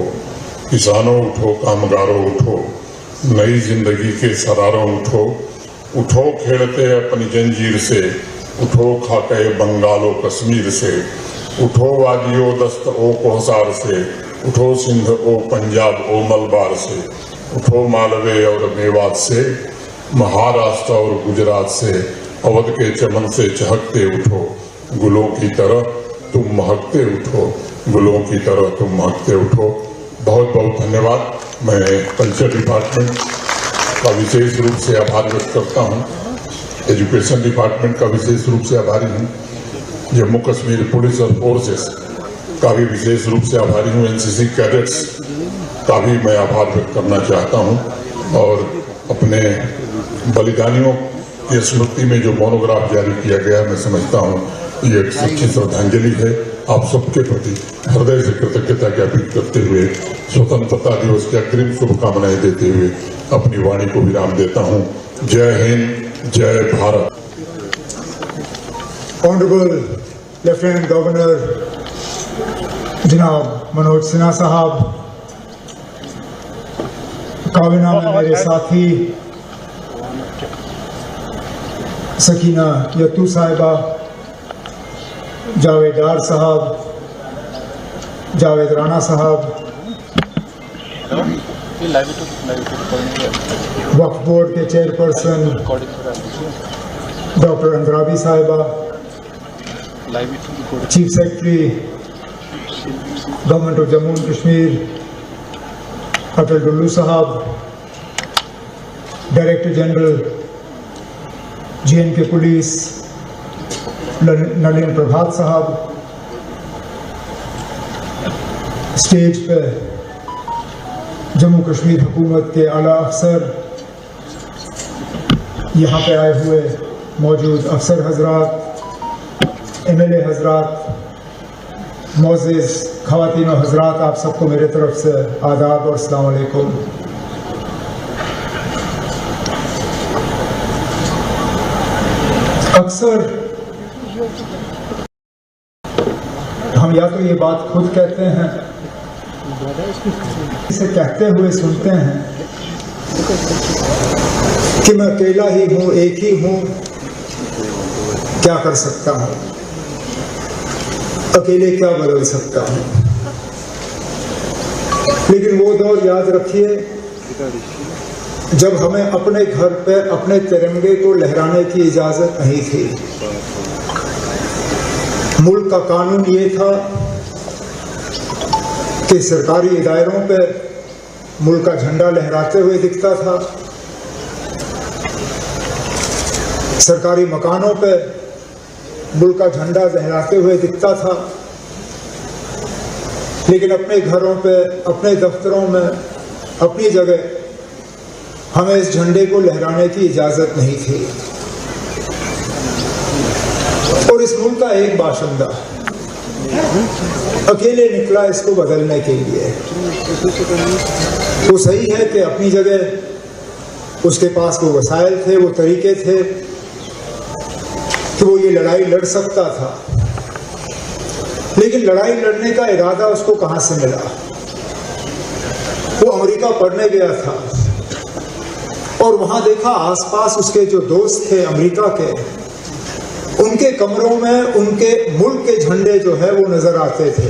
किसानों उठो, कामगारों उठो, नई जिंदगी के सरारों उठो, उठो खेलते अपनी जंजीर से, उठो खाके बंगालो कश्मीर से, उठो वादियो दस्त ओ कोहसार से, उठो सिंध ओ पंजाब ओ मलबार से, उठो मालवे और मेवात से, महाराष्ट्र और गुजरात से, अवध के चमन से चहकते उठो, गुलों की तरह तुम महकते उठो, गुलों की तरह तुम महकते उठो। बहुत बहुत धन्यवाद। मैं कल्चर डिपार्टमेंट का विशेष रूप से आभार व्यक्त करता हूँ, एजुकेशन डिपार्टमेंट का विशेष रूप से आभारी हूँ, जम्मू कश्मीर पुलिस और फोर्सेस का भी विशेष रूप से आभारी हूँ, एनसीसी कैडेट्स का भी मैं आभार व्यक्त करना चाहता हूँ और अपने बलिदानियों की स्मृति में जो मोनोग्राफ जारी किया गया मैं समझता हूँ ये एक सच्ची श्रद्धांजलि है। आप सबके प्रति हृदय से कृतज्ञता ज्ञापित करते हुए स्वतंत्रता दिवस की अग्रिम शुभकामनाएं देते हुए अपनी वाणी को विराम देता हूँ। जय हिंद, जय भारत। ऑनरेबल लेफ्टिनेंट गवर्नर जनाब मनोज सिन्हा साहब, काबीना में मेरे साथी सकीना यत्तू साहिबा, जावेद डार साहब, जावेद राणा साहब, वक्फ बोर्ड के चेयरपर्सन डॉक्टर अंद्राबी साहिबा, chief secretary government of Jammu and Kashmir Atal Dulloo साहब, director general JNK police Nalin Prabhat साहब, स्टेज पे जम्मू कश्मीर हुकूमत के आला अफसर, यहाँ पे आए हुए मौजूद अफसर हजरात, MLA हजरात, मोअज़्ज़िज़ ख़वातीन और हजरात, आप सबको मेरे तरफ से आदाब और अस्सलाम वालेकुम। अक्सर हम या तो ये बात खुद कहते हैं, इसे कहते हुए सुनते हैं कि मैं अकेला ही हूँ, एक ही हूँ, क्या कर सकता हूँ, अकेले क्या बदल सकता हूँ। लेकिन वो दौर याद रखिए जब हमें अपने घर पे अपने तिरंगे को लहराने की इजाजत नहीं थी। मुल्क का कानून ये था कि सरकारी इदारों पे मुल्क का झंडा लहराते हुए दिखता था, सरकारी मकानों पे मुल्क का झंडा लहराते हुए दिखता था, लेकिन अपने घरों पे, अपने दफ्तरों में, अपनी जगह हमें इस झंडे को लहराने की इजाजत नहीं थी। और इस मुल्क का एक बाशिंदा अकेले निकला इसको बदलने के लिए। वो सही है कि अपनी जगह उसके पास वो वसाइल थे, वो तरीके थे कि वो ये लड़ाई लड़ सकता था, लेकिन लड़ाई लड़ने का इरादा उसको कहां से मिला? वो अमेरिका पढ़ने गया था और वहां देखा आसपास उसके जो दोस्त थे अमेरिका के, उनके कमरों में उनके मुल्क के झंडे जो है वो नजर आते थे,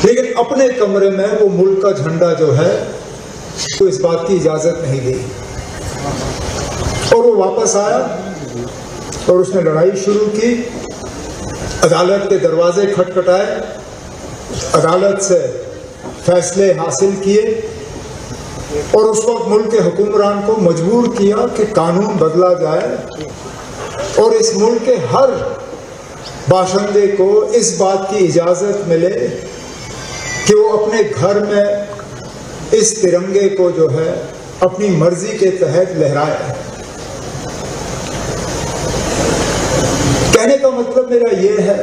लेकिन अपने कमरे में वो मुल्क का झंडा जो है तो इस बात की इजाजत नहीं दी। और वो वापस आया और उसने लड़ाई शुरू की, अदालत के दरवाजे खटखटाए, अदालत से फैसले हासिल किए और उस वक्त मुल्क के हुक्मरान को मजबूर किया कि कानून बदला जाए और इस मुल्क के हर बाशिंदे को इस बात की इजाज़त मिले कि वो अपने घर में इस तिरंगे को जो है अपनी मर्जी के तहत लहराए। कहने का मतलब मेरा ये है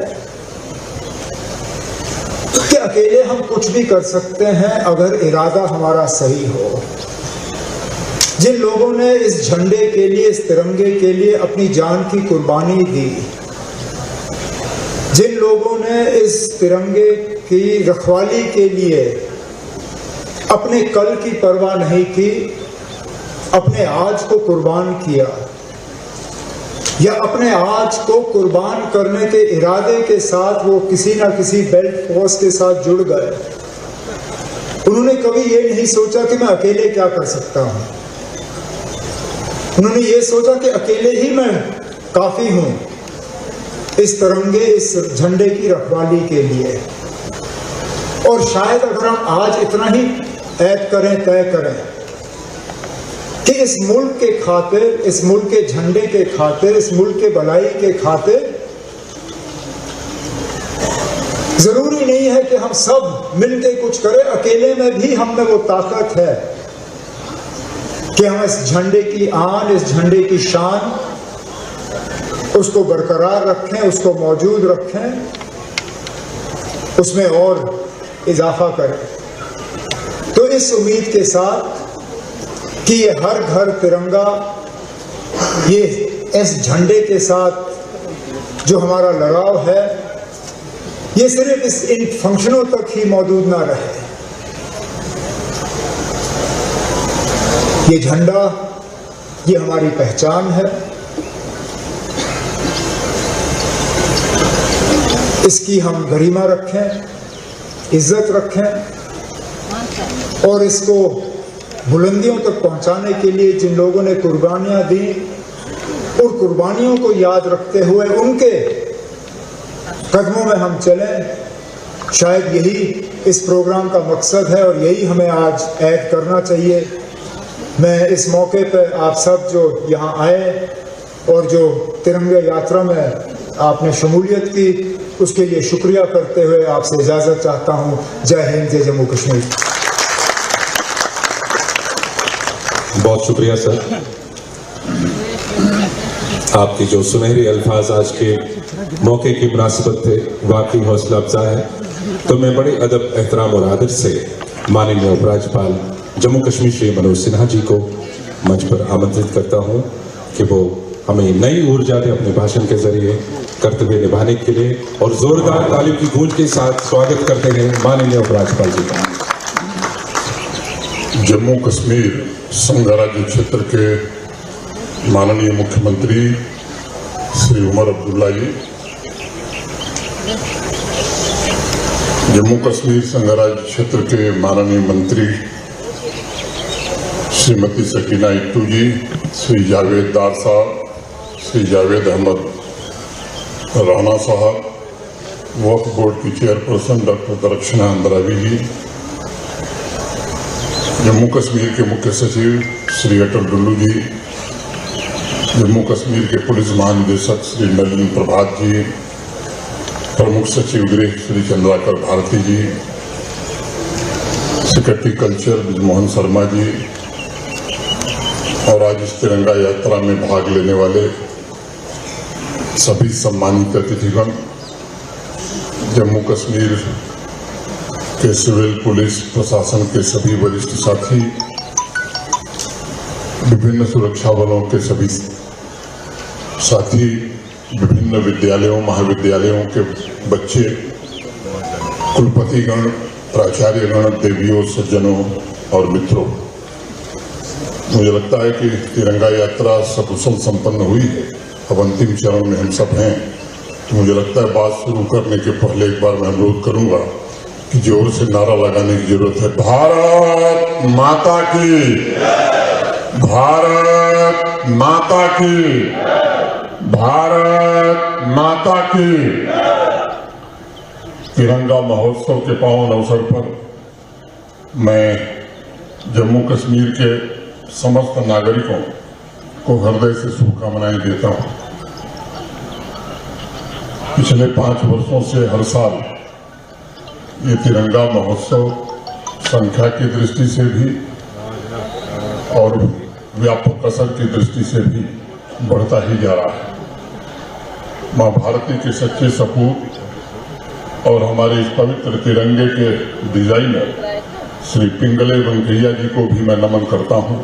कि अकेले हम कुछ भी कर सकते हैं अगर इरादा हमारा सही हो। जिन लोगों ने इस झंडे के लिए, इस तिरंगे के लिए अपनी जान की कुर्बानी दी, जिन लोगों ने इस तिरंगे की रखवाली के लिए अपने कल की परवाह नहीं की, अपने आज को कुर्बान किया या अपने आज को कुर्बान करने के इरादे के साथ वो किसी ना किसी बेल्ट फोर्स के साथ जुड़ गए, उन्होंने कभी ये नहीं सोचा कि मैं अकेले क्या कर सकता हूं। उन्होंने ये सोचा कि अकेले ही मैं काफी हूं इस तिरंगे, इस झंडे की रखवाली के लिए। और शायद अगर हम आज इतना ही ऐद करें, तय करें कि इस मुल्क के खातिर, इस मुल्क के झंडे के खातिर, इस मुल्क के भलाई के खातिर, जरूरी नहीं है कि हम सब मिलकर कुछ करें। अकेले में भी हम में वो ताकत है कि हम इस झंडे की आन, इस झंडे की शान, उसको बरकरार रखें, उसको मौजूद रखें, उसमें और इजाफा करें। तो इस उम्मीद के साथ कि ये हर घर तिरंगा, ये इस झंडे के साथ जो हमारा लगाव है, ये सिर्फ इन फंक्शनों तक ही मौजूद ना रहे। ये झंडा, ये हमारी पहचान है। इसकी हम गरिमा रखें, इज्जत रखें और इसको बुलंदियों तक पहुंचाने के लिए जिन लोगों ने कुर्बानियां दी, और कुर्बानियों को याद रखते हुए उनके कदमों में हम चलें। शायद यही इस प्रोग्राम का मकसद है और यही हमें आज ऐड करना चाहिए। मैं इस मौके पर आप सब जो यहाँ आए और जो तिरंगा यात्रा में आपने शमूलियत की, उसके लिए शुक्रिया करते हुए आपसे इजाज़त चाहता हूँ। जय हिंद, जय जम्मू कश्मीर। बहुत शुक्रिया सर। आपके जो सुनहरे अल्फाज आज के मौके की मुनासिबत थे, वाकई हौसला अफजा है। तो मैं बड़े अदब, एहतराम और आदर से माननीय उपराज्यपाल जम्मू कश्मीर श्री मनोज सिन्हा जी को मंच पर आमंत्रित करता हूं कि वो हमें नई ऊर्जा दें अपने भाषण के जरिए कर्तव्य निभाने के लिए, और जोरदार तालियों की गूंज के साथ स्वागत करते हैं माननीय उपराज्यपाल जी का। जम्मू कश्मीर संघ राज्य क्षेत्र के माननीय मुख्यमंत्री श्री उमर अब्दुल्ला जी, जम्मू कश्मीर संघ राज्य क्षेत्र के माननीय मंत्री श्रीमती सकीना इट्टू जी, श्री जावेद दार साहब, श्री जावेद अहमद राणा साहब, वक्फ बोर्ड की चेयरपर्सन डॉक्टर दरक्षना अंद्रावी जी, जम्मू कश्मीर के मुख्य सचिव श्री अटल डुल्लू जी, जम्मू कश्मीर के पुलिस महानिदेशक श्री नलिन प्रभात जी, प्रमुख सचिव गृह श्री चंद्राकर भारती जी, सेक्रेटरी कल्चर ब्रिजमोहन शर्मा जी, और आज इस तिरंगा यात्रा में भाग लेने वाले सभी सम्मानित अतिथिगण, जम्मू कश्मीर के सिविल पुलिस प्रशासन के सभी वरिष्ठ साथी, विभिन्न सुरक्षा बलों के सभी साथी, विभिन्न विद्यालयों महाविद्यालयों के बच्चे, कुलपतिगण, प्राचार्यगण, देवियों, सज्जनों और मित्रों, मुझे लगता है कि तिरंगा यात्रा सकुशल संपन्न हुई है। अब अंतिम चरण में हम सब हैं। तो मुझे लगता है बात शुरू करने के पहले एक बार मैं अनुरोध करूंगा कि जोर से नारा लगाने की जरूरत है। भारत माता की, भारत माता की, भारत माता की। तिरंगा महोत्सव के पावन अवसर पर मैं जम्मू कश्मीर के समस्त नागरिकों को हृदय से शुभकामनाएं देता हूं। पिछले 5 वर्षों से हर साल ये तिरंगा महोत्सव संख्या की दृष्टि से भी और व्यापक असर की दृष्टि से भी बढ़ता ही जा रहा है। मां भारती के सच्चे सपूत और हमारे इस पवित्र तिरंगे के डिजाइनर श्री पिंगले वेंकैया जी को भी मैं नमन करता हूं।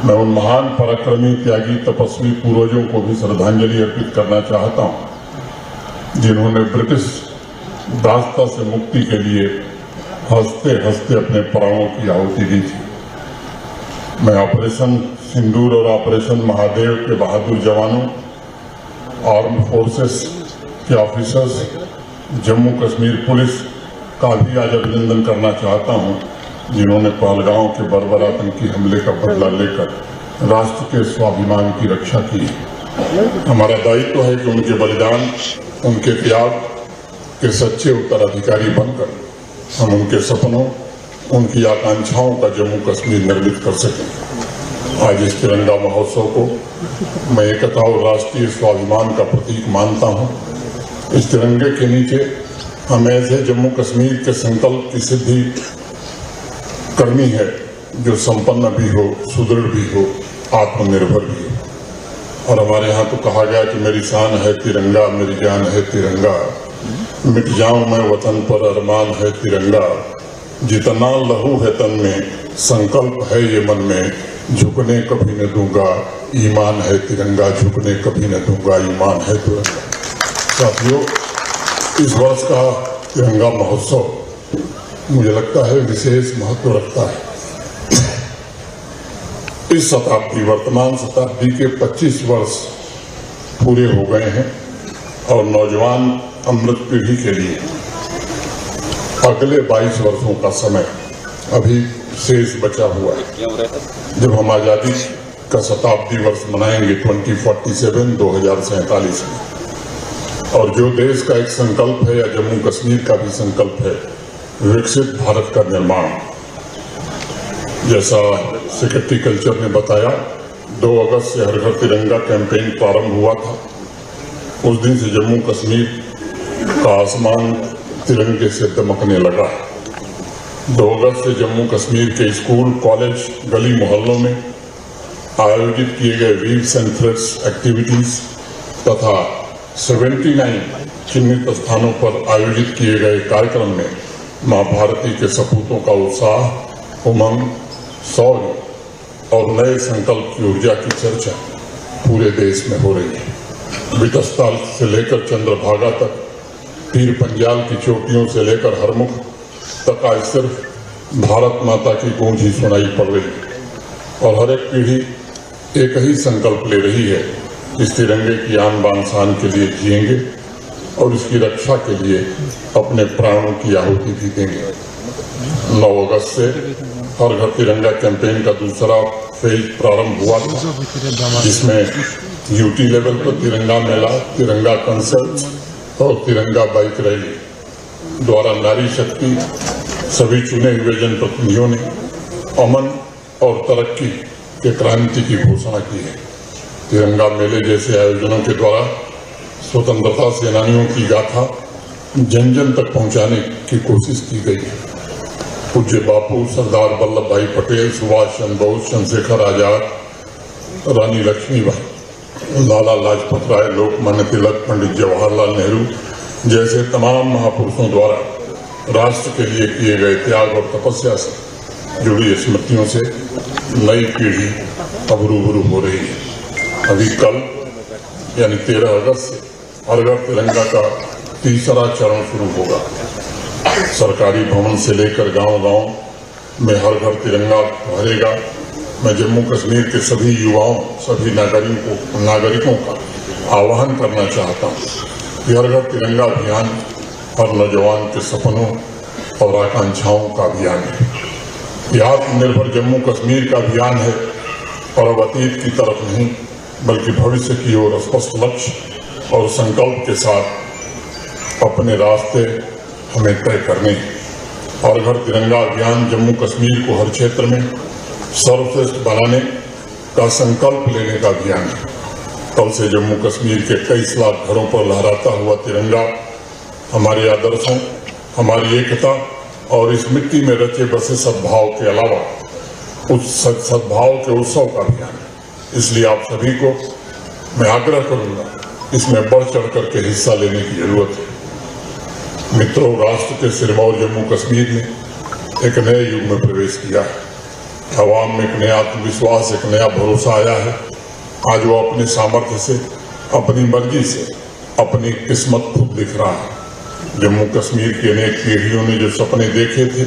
मैं उन महान पराक्रमी, त्यागी, तपस्वी पूर्वजों को भी श्रद्धांजलि अर्पित करना चाहता हूं, जिन्होंने ब्रिटिश दासता से मुक्ति के लिए हंसते हंसते अपने प्राणों की आहुति दी थी। मैं ऑपरेशन सिंदूर और ऑपरेशन महादेव के बहादुर जवानों, आर्म फोर्सेस के ऑफिसर्स, जम्मू कश्मीर पुलिस का भी आज अभिनंदन करना चाहता हूं, जिन्होंने पहलगांव के बर्बर आतंकी हमले का बदला लेकर राष्ट्र के स्वाभिमान की रक्षा की। हमारा दायित्व है कि उनके बलिदान, उनके त्याग के सच्चे उत्तराधिकारी बनकर हम उनके सपनों, उनकी आकांक्षाओं का जम्मू कश्मीर निर्मित कर सकें। आज इस तिरंगा महोत्सव को मैं एकता और राष्ट्रीय स्वाभिमान का प्रतीक मानता हूं। इस तिरंगे के नीचे हमें ऐसे जम्मू कश्मीर के संकल्प की सिद्धि करनी है जो संपन्न भी हो, सुदृढ़ भी हो, आत्मनिर्भर भी हो। और हमारे यहाँ तो कहा गया कि मेरी शान है तिरंगा, मेरी जान है तिरंगा, मिट जाऊं मैं वतन पर अरमान है तिरंगा, जितना लहू है तन में संकल्प है ये मन में, झुकने कभी न दूंगा ईमान है तिरंगा, झुकने कभी न दूंगा ईमान है तिरंगा। साथियों, इस वर्ष का तिरंगा महोत्सव मुझे लगता है विशेष महत्व रखता है। इस शताब्दी, वर्तमान शताब्दी के 25 वर्ष पूरे हो गए हैं और नौजवान अमृत पीढ़ी के लिए अगले 22 वर्षों का समय अभी शेष बचा हुआ है। जब हम आजादी का शताब्दी वर्ष मनाएंगे 2047 2047 में, और जो देश का एक संकल्प है या जम्मू कश्मीर का भी संकल्प है, विकसित भारत का निर्माण। जैसा सेक्रेटरी कल्चर ने बताया, 2 अगस्त से हर घर तिरंगा कैंपेन प्रारंभ हुआ था। उस दिन से जम्मू कश्मीर का आसमान तिरंगे से दमकने लगा। 2 अगस्त से जम्मू कश्मीर के स्कूल, कॉलेज, गली मोहल्लों में आयोजित किए गए वीव्स एंड थ्रेड्स एक्टिविटीज तथा 79 चिन्हित स्थानों पर आयोजित किए गए कार्यक्रम में मां भारती के सपूतों का उत्साह, उमंग, शौर्य और नए संकल्प की ऊर्जा की चर्चा पूरे देश में हो रही है। विटस्थल से लेकर चंद्रभागा तक, पीर पंजाल की चोटियों से लेकर हरमुख तक आज सिर्फ भारत माता की गूंज ही सुनाई पड़ रही है। और हर एक पीढ़ी एक ही संकल्प ले रही है, इस तिरंगे की आन बान शान के लिए जिएंगे और इसकी रक्षा के लिए अपने प्राणों की आहुति भी देंगे। 9 अगस्त से हर घर तिरंगा कैंपेन का दूसरा फेज प्रारंभ हुआ था, जिसमें यूटी लेवल पर तिरंगा मेला, तिरंगा कंसर्ट और तिरंगा बाइक रैली द्वारा नारी शक्ति सभी चुने हुए जनप्रतिनिधियों ने अमन और तरक्की के क्रांति की घोषणा की है। तिरंगा मेले जैसे आयोजनों के द्वारा स्वतंत्रता सेनानियों की गाथा जन जन तक पहुंचाने की कोशिश की गई है। पूज्य बापू, सरदार वल्लभ भाई पटेल, सुभाष चंद्र बोस, चंद्रशेखर आजाद, रानी लक्ष्मीबाई, लाला लाजपत राय, लोकमान्य तिलक, पंडित जवाहरलाल नेहरू जैसे तमाम महापुरुषों द्वारा राष्ट्र के लिए किए गए त्याग और तपस्या से जुड़ी स्मृतियों से नई पीढ़ी अब रूबरू हो रही है। अभी कल यानी 13 अगस्त से हर घर तिरंगा का तीसरा चरण शुरू होगा। सरकारी भवन से लेकर गांव-गांव में हर घर तिरंगा फहरेगा। मैं जम्मू कश्मीर के सभी युवाओं, सभी नागरिकों का आह्वान करना चाहता हूँ कि हर घर तिरंगा अभियान हर नौजवान के सपनों और आकांक्षाओं का अभियान है। यह आत्मनिर्भर जम्मू कश्मीर का अभियान है और अब अतीत की तरफ नहीं बल्कि भविष्य की ओर स्पष्ट लक्ष्य और संकल्प के साथ अपने रास्ते हमें तय करने हैं। हर घर तिरंगा अभियान जम्मू कश्मीर को हर क्षेत्र में सर्वश्रेष्ठ बनाने का संकल्प लेने का अभियान है। कल से जम्मू कश्मीर के 23 लाख घरों पर लहराता हुआ तिरंगा हमारे आदर्शों, हमारी एकता और इस मिट्टी में रचे बसे सद्भाव के अलावा उस सद्भाव के उत्सव का अभियान है। इसलिए आप सभी को मैं आग्रह करूंगा, इसमें बढ़ चढ़ करके हिस्सा लेने की जरूरत है। मित्रों, राष्ट्र के सिरमौर जम्मू कश्मीर ने एक नए युग में प्रवेश किया है। अवाम में एक नया आत्मविश्वास, एक नया भरोसा आया है। आज वो अपने सामर्थ्य से, अपनी मर्जी से अपनी किस्मत खुद लिख रहा है। जम्मू कश्मीर की अनेक पीढ़ियों ने जो सपने देखे थे,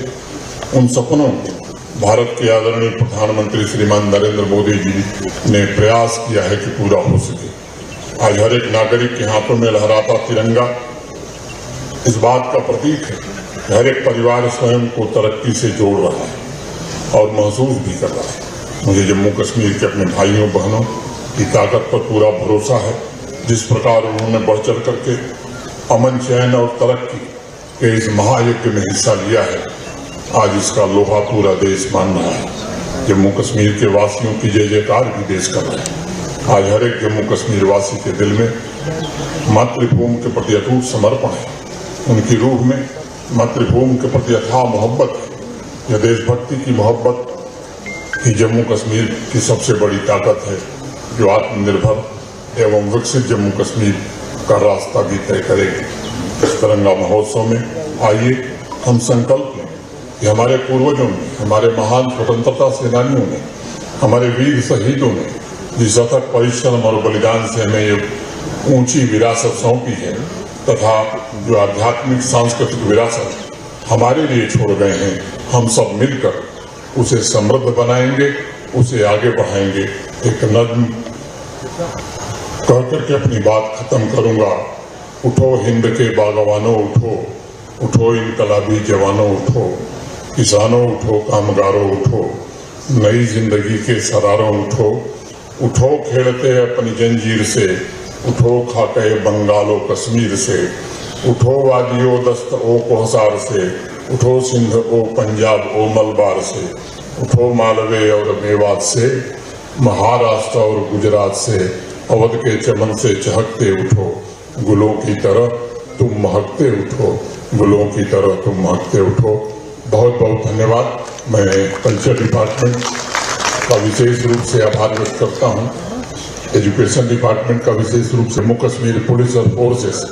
उन सपनों को भारत के आदरणीय प्रधानमंत्री श्रीमान नरेंद्र मोदी जी ने प्रयास किया है कि पूरा हो सके। आज हर एक नागरिक के हाथों में लहराता तिरंगा इस बात का प्रतीक है कि हर एक परिवार स्वयं को तरक्की से जोड़ रहा है और महसूस भी कर रहा है। मुझे जम्मू कश्मीर के अपने भाइयों बहनों की ताकत पर पूरा भरोसा है। जिस प्रकार उन्होंने बढ़ चढ़ करके अमन, चैन और तरक्की के इस महायज्ञ में हिस्सा लिया है, आज इसका लोहा पूरा देश मान रहा है। जम्मू कश्मीर के वासियों की जय जयकार भी देश कर रहा है। आज हर एक जम्मू कश्मीर वासी के दिल में मातृभूमि के प्रति अटूट समर्पण है। उनकी रूह में मातृभूमि के प्रति अथाह मोहब्बत है। यह देशभक्ति की मोहब्बत ही जम्मू कश्मीर की सबसे बड़ी ताकत है, जो आत्मनिर्भर एवं विकसित जम्मू कश्मीर का रास्ता भी तय करेगी। इस तिरंगा महोत्सव में आइए हम संकल्प लें कि हमारे पूर्वजों ने, हमारे महान स्वतंत्रता सेनानियों ने, हमारे वीर शहीदों ने जिस अथक परिश्रम और बलिदान से हमें ये ऊंची विरासत सौंपी है, तथा जो आध्यात्मिक सांस्कृतिक विरासत हमारे लिए छोड़ गए हैं, हम सब मिलकर उसे समृद्ध बनाएंगे, उसे आगे बढ़ाएंगे। एक नज्म कह करके अपनी बात खत्म करूंगा। उठो हिंद के बागवानों उठो, उठो इनकलाबी जवानों उठो, किसानों उठो, कामगारों उठो, नई जिंदगी के सरारों उठो, उठो खेलते अपनी जंजीर से, उठो खाके बंगालो कश्मीर से, उठो वादियो दस्त ओ कोहसार से, उठो सिंध ओ पंजाब ओ मलबार से, उठो मालवे और मेवात से, महाराष्ट्र और गुजरात से, अवध के चमन से चहकते उठो, गुलों की तरह तुम महकते उठो, गुलों की तरह तुम महकते उठो। बहुत बहुत धन्यवाद। मैं कल्चर डिपार्टमेंट का विशेष रूप से आभार व्यक्त करता हूँ। एजुकेशन डिपार्टमेंट का विशेष रूप से, जम्मू कश्मीर पुलिस और फोर्सेस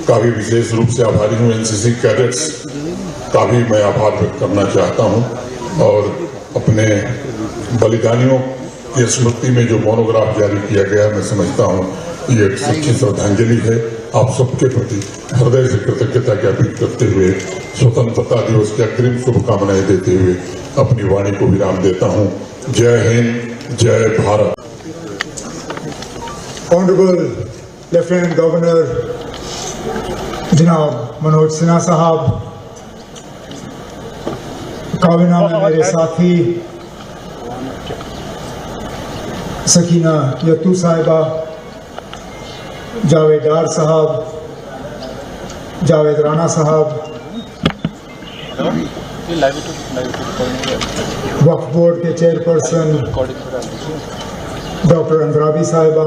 का भी विशेष रूप से आभारी हूँ। एनसीसी कैडेट्स का भी मैं आभार व्यक्त करना चाहता हूँ। और अपने बलिदानियों की स्मृति में जो मोनोग्राफ जारी किया गया, मैं समझता हूँ ये एक सच्ची श्रद्धांजलि है। आप सबके प्रति हृदय से कृतज्ञता ज्ञापित करते हुए स्वतंत्रता दिवस की अग्रिम शुभकामनाएं देते हुए अपनी वाणी को विराम देता हूँ। जय हिंद, जय भारत। ऑनरेबल लेफ्टिनेंट गवर्नर जनाब मनोज सिन्हा साहब, काबिना में मेरे साथी सकीना यत्तू साहिबा, जावेद डार साहब, जावेद राणा साहब, वक्फ बोर्ड के चेयरपर्सन डॉक्टर अंद्राबी साहिबा,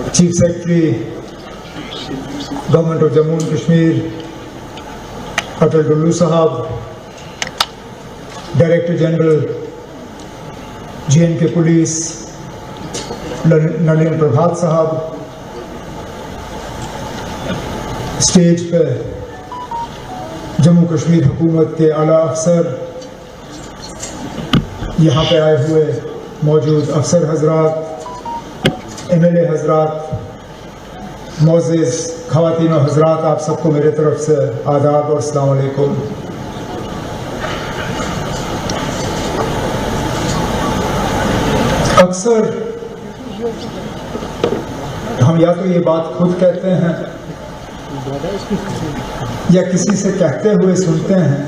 chief secretary government of Jammu and Kashmir Atal Dulloo साहब, director general JNK police Nalin Prabhat साहब, स्टेज पर जम्मू कश्मीर हुकूमत के आला अफसर, यहाँ पे आए हुए मौजूद अफसर हजरात, MLA हजरात, मोअज़्ज़िज़ ख़वातीन और हजरात, आप सबको मेरे तरफ से आदाब और अस्सलाम वालेकुम। अक्सर हम या तो ये बात खुद कहते हैं या किसी से कहते हुए सुनते हैं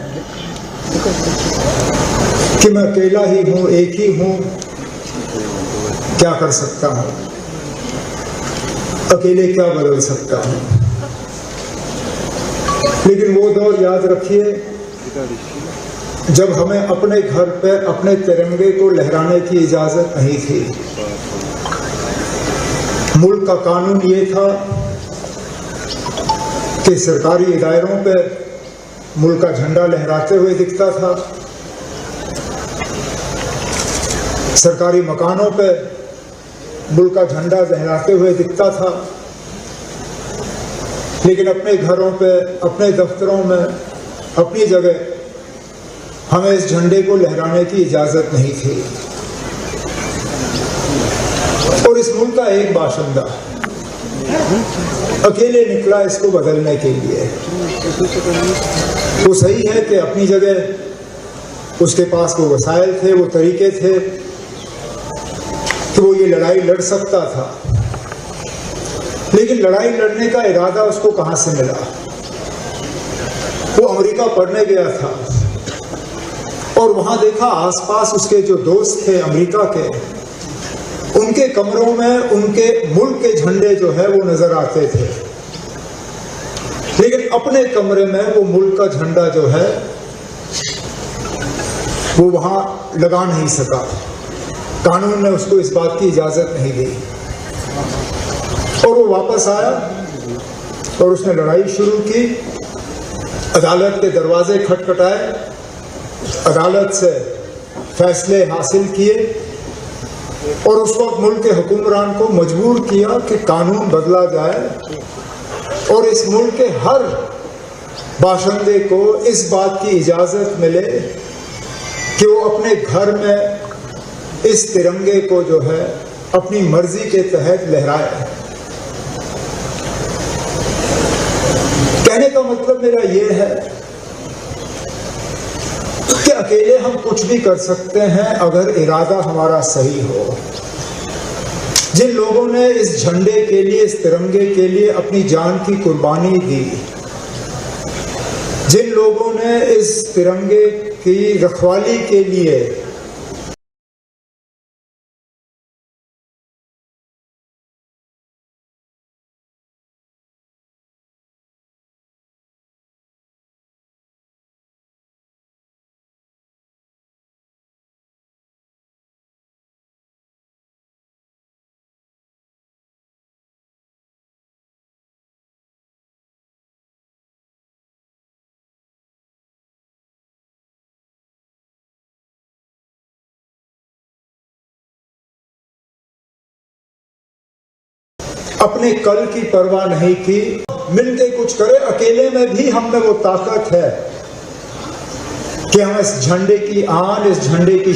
कि मैं अकेला ही हूँ, एक ही हूँ, क्या कर सकता हूँ, अकेले क्या बदल सकता हूँ। लेकिन वो दौर याद रखिए जब हमें अपने घर पर अपने तिरंगे को लहराने की इजाजत नहीं थी। मुल्क का कानून ये था कि सरकारी इदारों पे मुल्क का झंडा लहराते हुए दिखता था, सरकारी मकानों पे मुल्क का झंडा लहराते हुए दिखता था, लेकिन अपने घरों पे, अपने दफ्तरों में, अपनी जगह हमें इस झंडे को लहराने की इजाजत नहीं थी। और इस मुल्क का एक बाशिंदा अकेले निकला इसको बदलने के लिए। वो सही है कि अपनी जगह उसके पास वो वसाइल थे, वो तरीके थे कि वो ये लड़ाई लड़ सकता था, लेकिन लड़ाई लड़ने का इरादा उसको कहां से मिला? वो अमेरिका पढ़ने गया था और वहां देखा आसपास उसके जो दोस्त थे अमेरिका के, उनके कमरों में उनके मुल्क के झंडे जो है वो नजर आते थे, लेकिन अपने कमरे में वो मुल्क का झंडा जो है वो वहां लगा नहीं सका। कानून ने उसको इस बात की इजाजत नहीं दी और वो वापस आया और उसने लड़ाई शुरू की। अदालत के दरवाजे खटखटाए, अदालत से फैसले हासिल किए और उस वक्त मुल्क के हुक्मरान को मजबूर किया कि कानून बदला जाए और इस मुल्क के हर बाशिंदे को इस बात की इजाजत मिले कि वो अपने घर में इस तिरंगे को जो है अपनी मर्जी के तहत लहराए। कहने का मतलब मेरा ये है कि अकेले हम कुछ भी कर सकते हैं अगर इरादा हमारा सही हो। जिन लोगों ने इस झंडे के लिए, इस तिरंगे के लिए अपनी जान की कुर्बानी दी, जिन लोगों ने इस तिरंगे की रखवाली के लिए अपने कल की परवाह नहीं की, मिलके कुछ करे। अकेले में भी हम में वो ताकत है कि हम इस झंडे की आन, इस झंडे की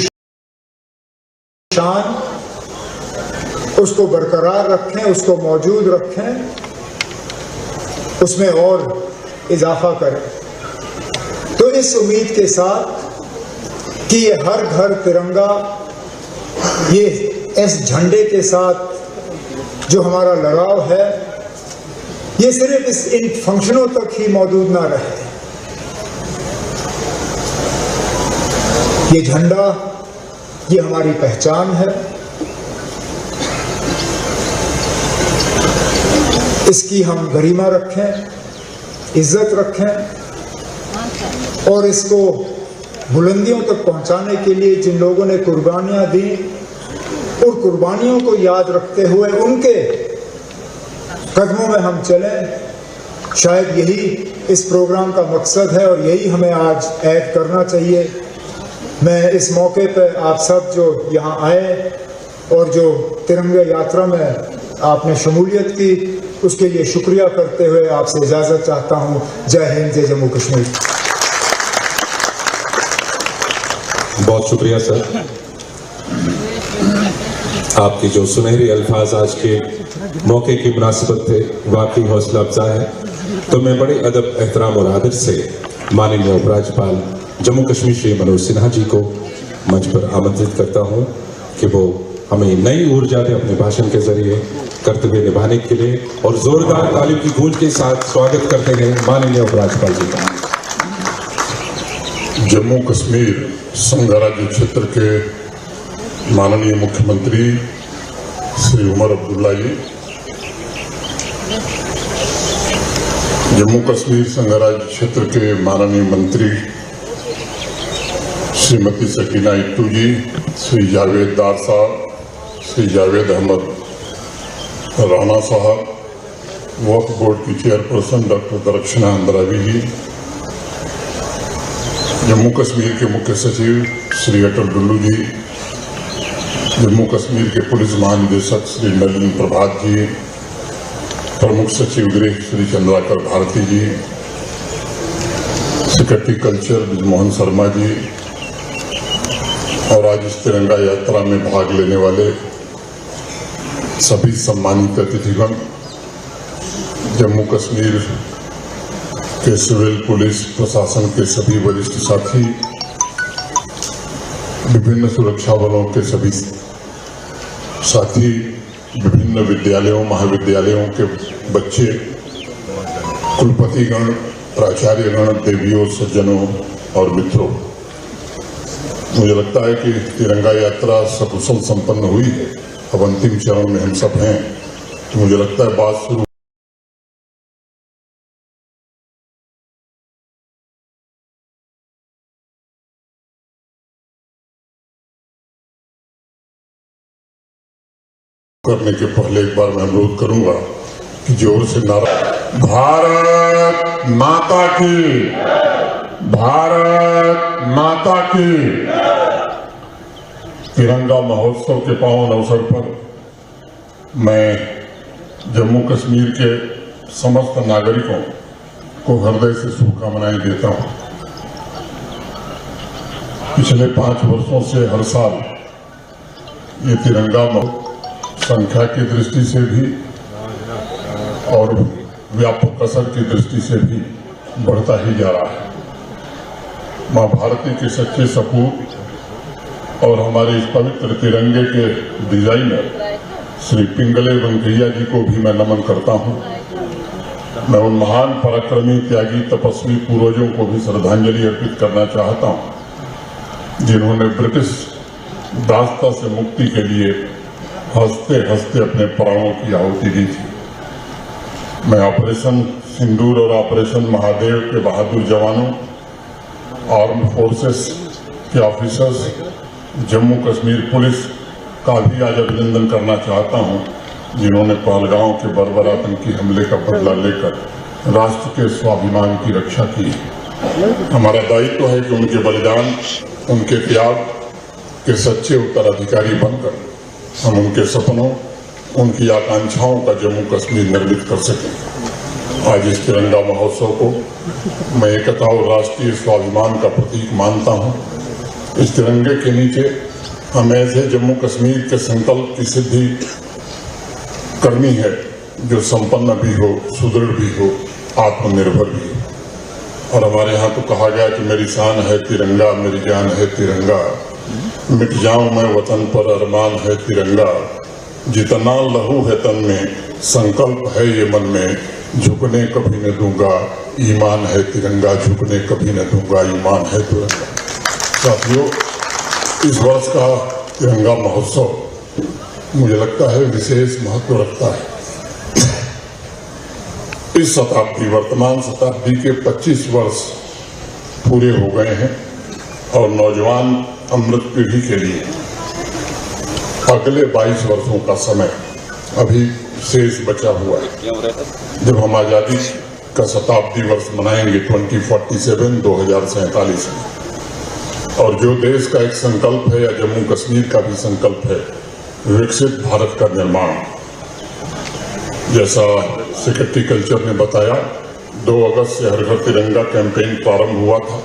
शान, उसको बरकरार रखें, उसको मौजूद रखें, उसमें और इजाफा करें। तो इस उम्मीद के साथ कि ये हर घर तिरंगा, ये इस झंडे के साथ जो हमारा लगाव है, ये सिर्फ इन फंक्शनों तक ही मौजूद ना रहे। ये झंडा, ये हमारी पहचान है, इसकी हम गरिमा रखें, इज्जत रखें और इसको बुलंदियों तक पहुंचाने के लिए जिन लोगों ने कुर्बानियां दी, उन कुर्बानियों को याद रखते हुए उनके कदमों में हम चलें। शायद यही इस प्रोग्राम का मकसद है और यही हमें आज ऐड करना चाहिए। मैं इस मौके पर आप सब जो यहाँ आए और जो तिरंगा यात्रा में आपने शमूलियत की, उसके लिए शुक्रिया करते हुए आपसे इजाज़त चाहता हूँ। जय हिंद, जय जम्मू कश्मीर। बहुत शुक्रिया सर। आपके जो सुनहरे अल्फाज आज के मौके की मुनासिबत थे, वाकई हौसला अफजा है। तो मैं बड़े अदब, एहतराम और आदर से माननीय उपराज्यपाल जम्मू कश्मीर श्री मनोज सिन्हा जी को मंच पर आमंत्रित करता हूं कि वो हमें नई ऊर्जा दें अपने भाषण के जरिए कर्तव्य निभाने के लिए, और जोरदार तालियों की गूंज के साथ स्वागत करते हैं माननीय उपराज्यपाल जी का। जम्मू कश्मीर संघ राज्य क्षेत्र के माननीय मुख्यमंत्री श्री उमर अब्दुल्ला जी, जम्मू कश्मीर संघ राज्य क्षेत्र के माननीय मंत्री श्रीमती सकीना इट्टू जी, श्री जावेद दार साहब, श्री जावेद अहमद राणा साहब, वक्फ बोर्ड की चेयरपर्सन डॉक्टर दरक्षणा अंद्रावी जी, जम्मू कश्मीर के मुख्य सचिव श्री अटल डुल्लू जी, जम्मू कश्मीर के पुलिस महानिदेशक श्री नलिन प्रभात जी, प्रमुख सचिव गृह श्री चंद्राकर भारती जी, सेक्रेटरी कल्चर ब्रिजमोहन शर्मा जी और आज इस तिरंगा यात्रा में भाग लेने वाले सभी सम्मानित अतिथिगण, जम्मू कश्मीर के सिविल पुलिस प्रशासन के सभी वरिष्ठ साथी, विभिन्न सुरक्षा बलों के सभी साथी, विभिन्न विद्यालयों महाविद्यालयों के बच्चे, कुलपतिगण, प्राचार्यगण, देवियों, सज्जनों और मित्रों, मुझे लगता है कि तिरंगा यात्रा सकुशल संपन्न हुई है। अब अंतिम चरण में हम सब हैं, तो मुझे लगता है बात शुरू करने के पहले एक बार मैं अनुरोध करूंगा कि जोर से नारा भारत माता की, भारत माता की। तिरंगा महोत्सव के पावन अवसर पर मैं जम्मू कश्मीर के समस्त नागरिकों को हृदय से शुभकामनाएं देता हूं। पिछले 5 वर्षों से हर साल ये तिरंगा संख्या की दृष्टि से भी और व्यापक असर की दृष्टि से भी बढ़ता ही जा रहा है। मां भारती के सच्चे सपूत और हमारे इस पवित्र तिरंगे के डिजाइनर श्री पिंगले वेंकैया जी को भी मैं नमन करता हूं। मैं उन महान पराक्रमी, त्यागी, तपस्वी पूर्वजों को भी श्रद्धांजलि अर्पित करना चाहता हूं, जिन्होंने ब्रिटिश दासता से मुक्ति के लिए हंसते हंसते अपने प्राणों की आहुति दी थी। मैं ऑपरेशन सिंदूर और ऑपरेशन महादेव के बहादुर जवानों, आर्म फोर्सेस के ऑफिसर्स, जम्मू कश्मीर पुलिस का भी आज अभिनंदन करना चाहता हूं, जिन्होंने पहलगांव के बर्बर आतंकी हमले का बदला लेकर राष्ट्र के स्वाभिमान की रक्षा की। हमारा दायित्व है कि उनके बलिदान, उनके त्याग के सच्चे उत्तराधिकारी बनकर हम उनके सपनों, उनकी आकांक्षाओं का जम्मू कश्मीर निर्मित कर सकें। आज इस तिरंगा महोत्सव को मैं एकता और राष्ट्रीय स्वाभिमान का प्रतीक मानता हूं। इस तिरंगे के नीचे हमें ऐसे जम्मू कश्मीर के संकल्प की सिद्धि करनी है जो संपन्न भी हो, सुदृढ़ भी हो, आत्मनिर्भर भी हो। और हमारे यहाँ तो कहा गया कि मेरी शान है तिरंगा, मेरी जान है तिरंगा, मिट जाऊं मैं वतन पर अरमान है तिरंगा, जितना लहू है तन में संकल्प है ये मन में, झुकने कभी न दूंगा ईमान है तिरंगा, झुकने कभी न दूंगा ईमान है तिरंगा। साथियों, इस वर्ष का तिरंगा महोत्सव मुझे लगता है विशेष महत्व रखता है। इस शताब्दी, वर्तमान शताब्दी के 25 वर्ष पूरे हो गए हैं और नौजवान अमृत पीढ़ी के लिए अगले 22 वर्षों का समय अभी शेष बचा हुआ है। जब हम आजादी का शताब्दी वर्ष मनाएंगे 2047 2047 में, और जो देश का एक संकल्प है या जम्मू कश्मीर का भी संकल्प है, विकसित भारत का निर्माण, जैसा सेक्रेटरी कल्चर ने बताया, 2 अगस्त से हर घर तिरंगा कैंपेन प्रारंभ हुआ था।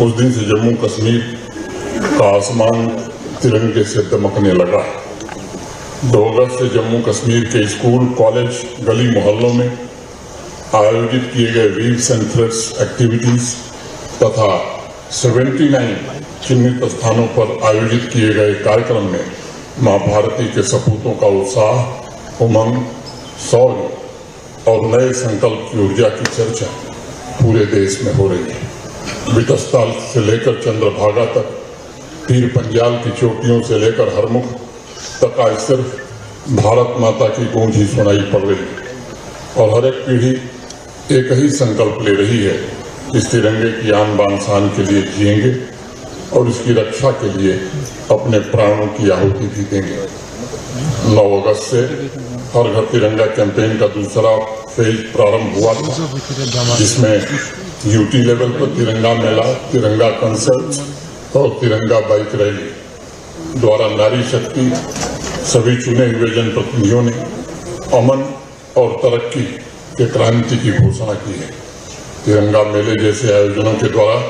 उस दिन से जम्मू कश्मीर का आसमान तिरंगे से दमकने लगा। 2 अगस्त से जम्मू कश्मीर के स्कूल, कॉलेज, गली मोहल्लों में आयोजित किए गए वीव्स एंड थ्रेड्स एक्टिविटीज तथा 79 चिन्हित स्थानों पर आयोजित किए गए कार्यक्रम में मां भारती के सपूतों का उत्साह, उमंग, शौर्य और नए संकल्प की ऊर्जा की चर्चा पूरे देश में हो रही है। बिटस्ताल से लेकर चंद्रभागा तक, पीर पंजाल की चोटियों से लेकर हरमुख तक आज सिर्फ भारत माता की गूंज ही सुनाई पड़ रही है। और हर एक पीढ़ी एक ही संकल्प ले रही है, इस तिरंगे की आन बान शान के लिए जिएंगे और इसकी रक्षा के लिए अपने प्राणों की आहुति भी देंगे। 9 अगस्त से हर घर तिरंगा कैंपेन का दूसरा फेज प्रारंभ हुआ था, जिसमें यूटी लेवल पर तिरंगा मेला, तिरंगा कंसर्ट और तिरंगा बाइक रैली द्वारा नारी शक्ति सभी चुने हुए जनप्रतिनिधियों ने अमन और तरक्की के क्रांति की घोषणा की है। तिरंगा मेले जैसे आयोजनों के द्वारा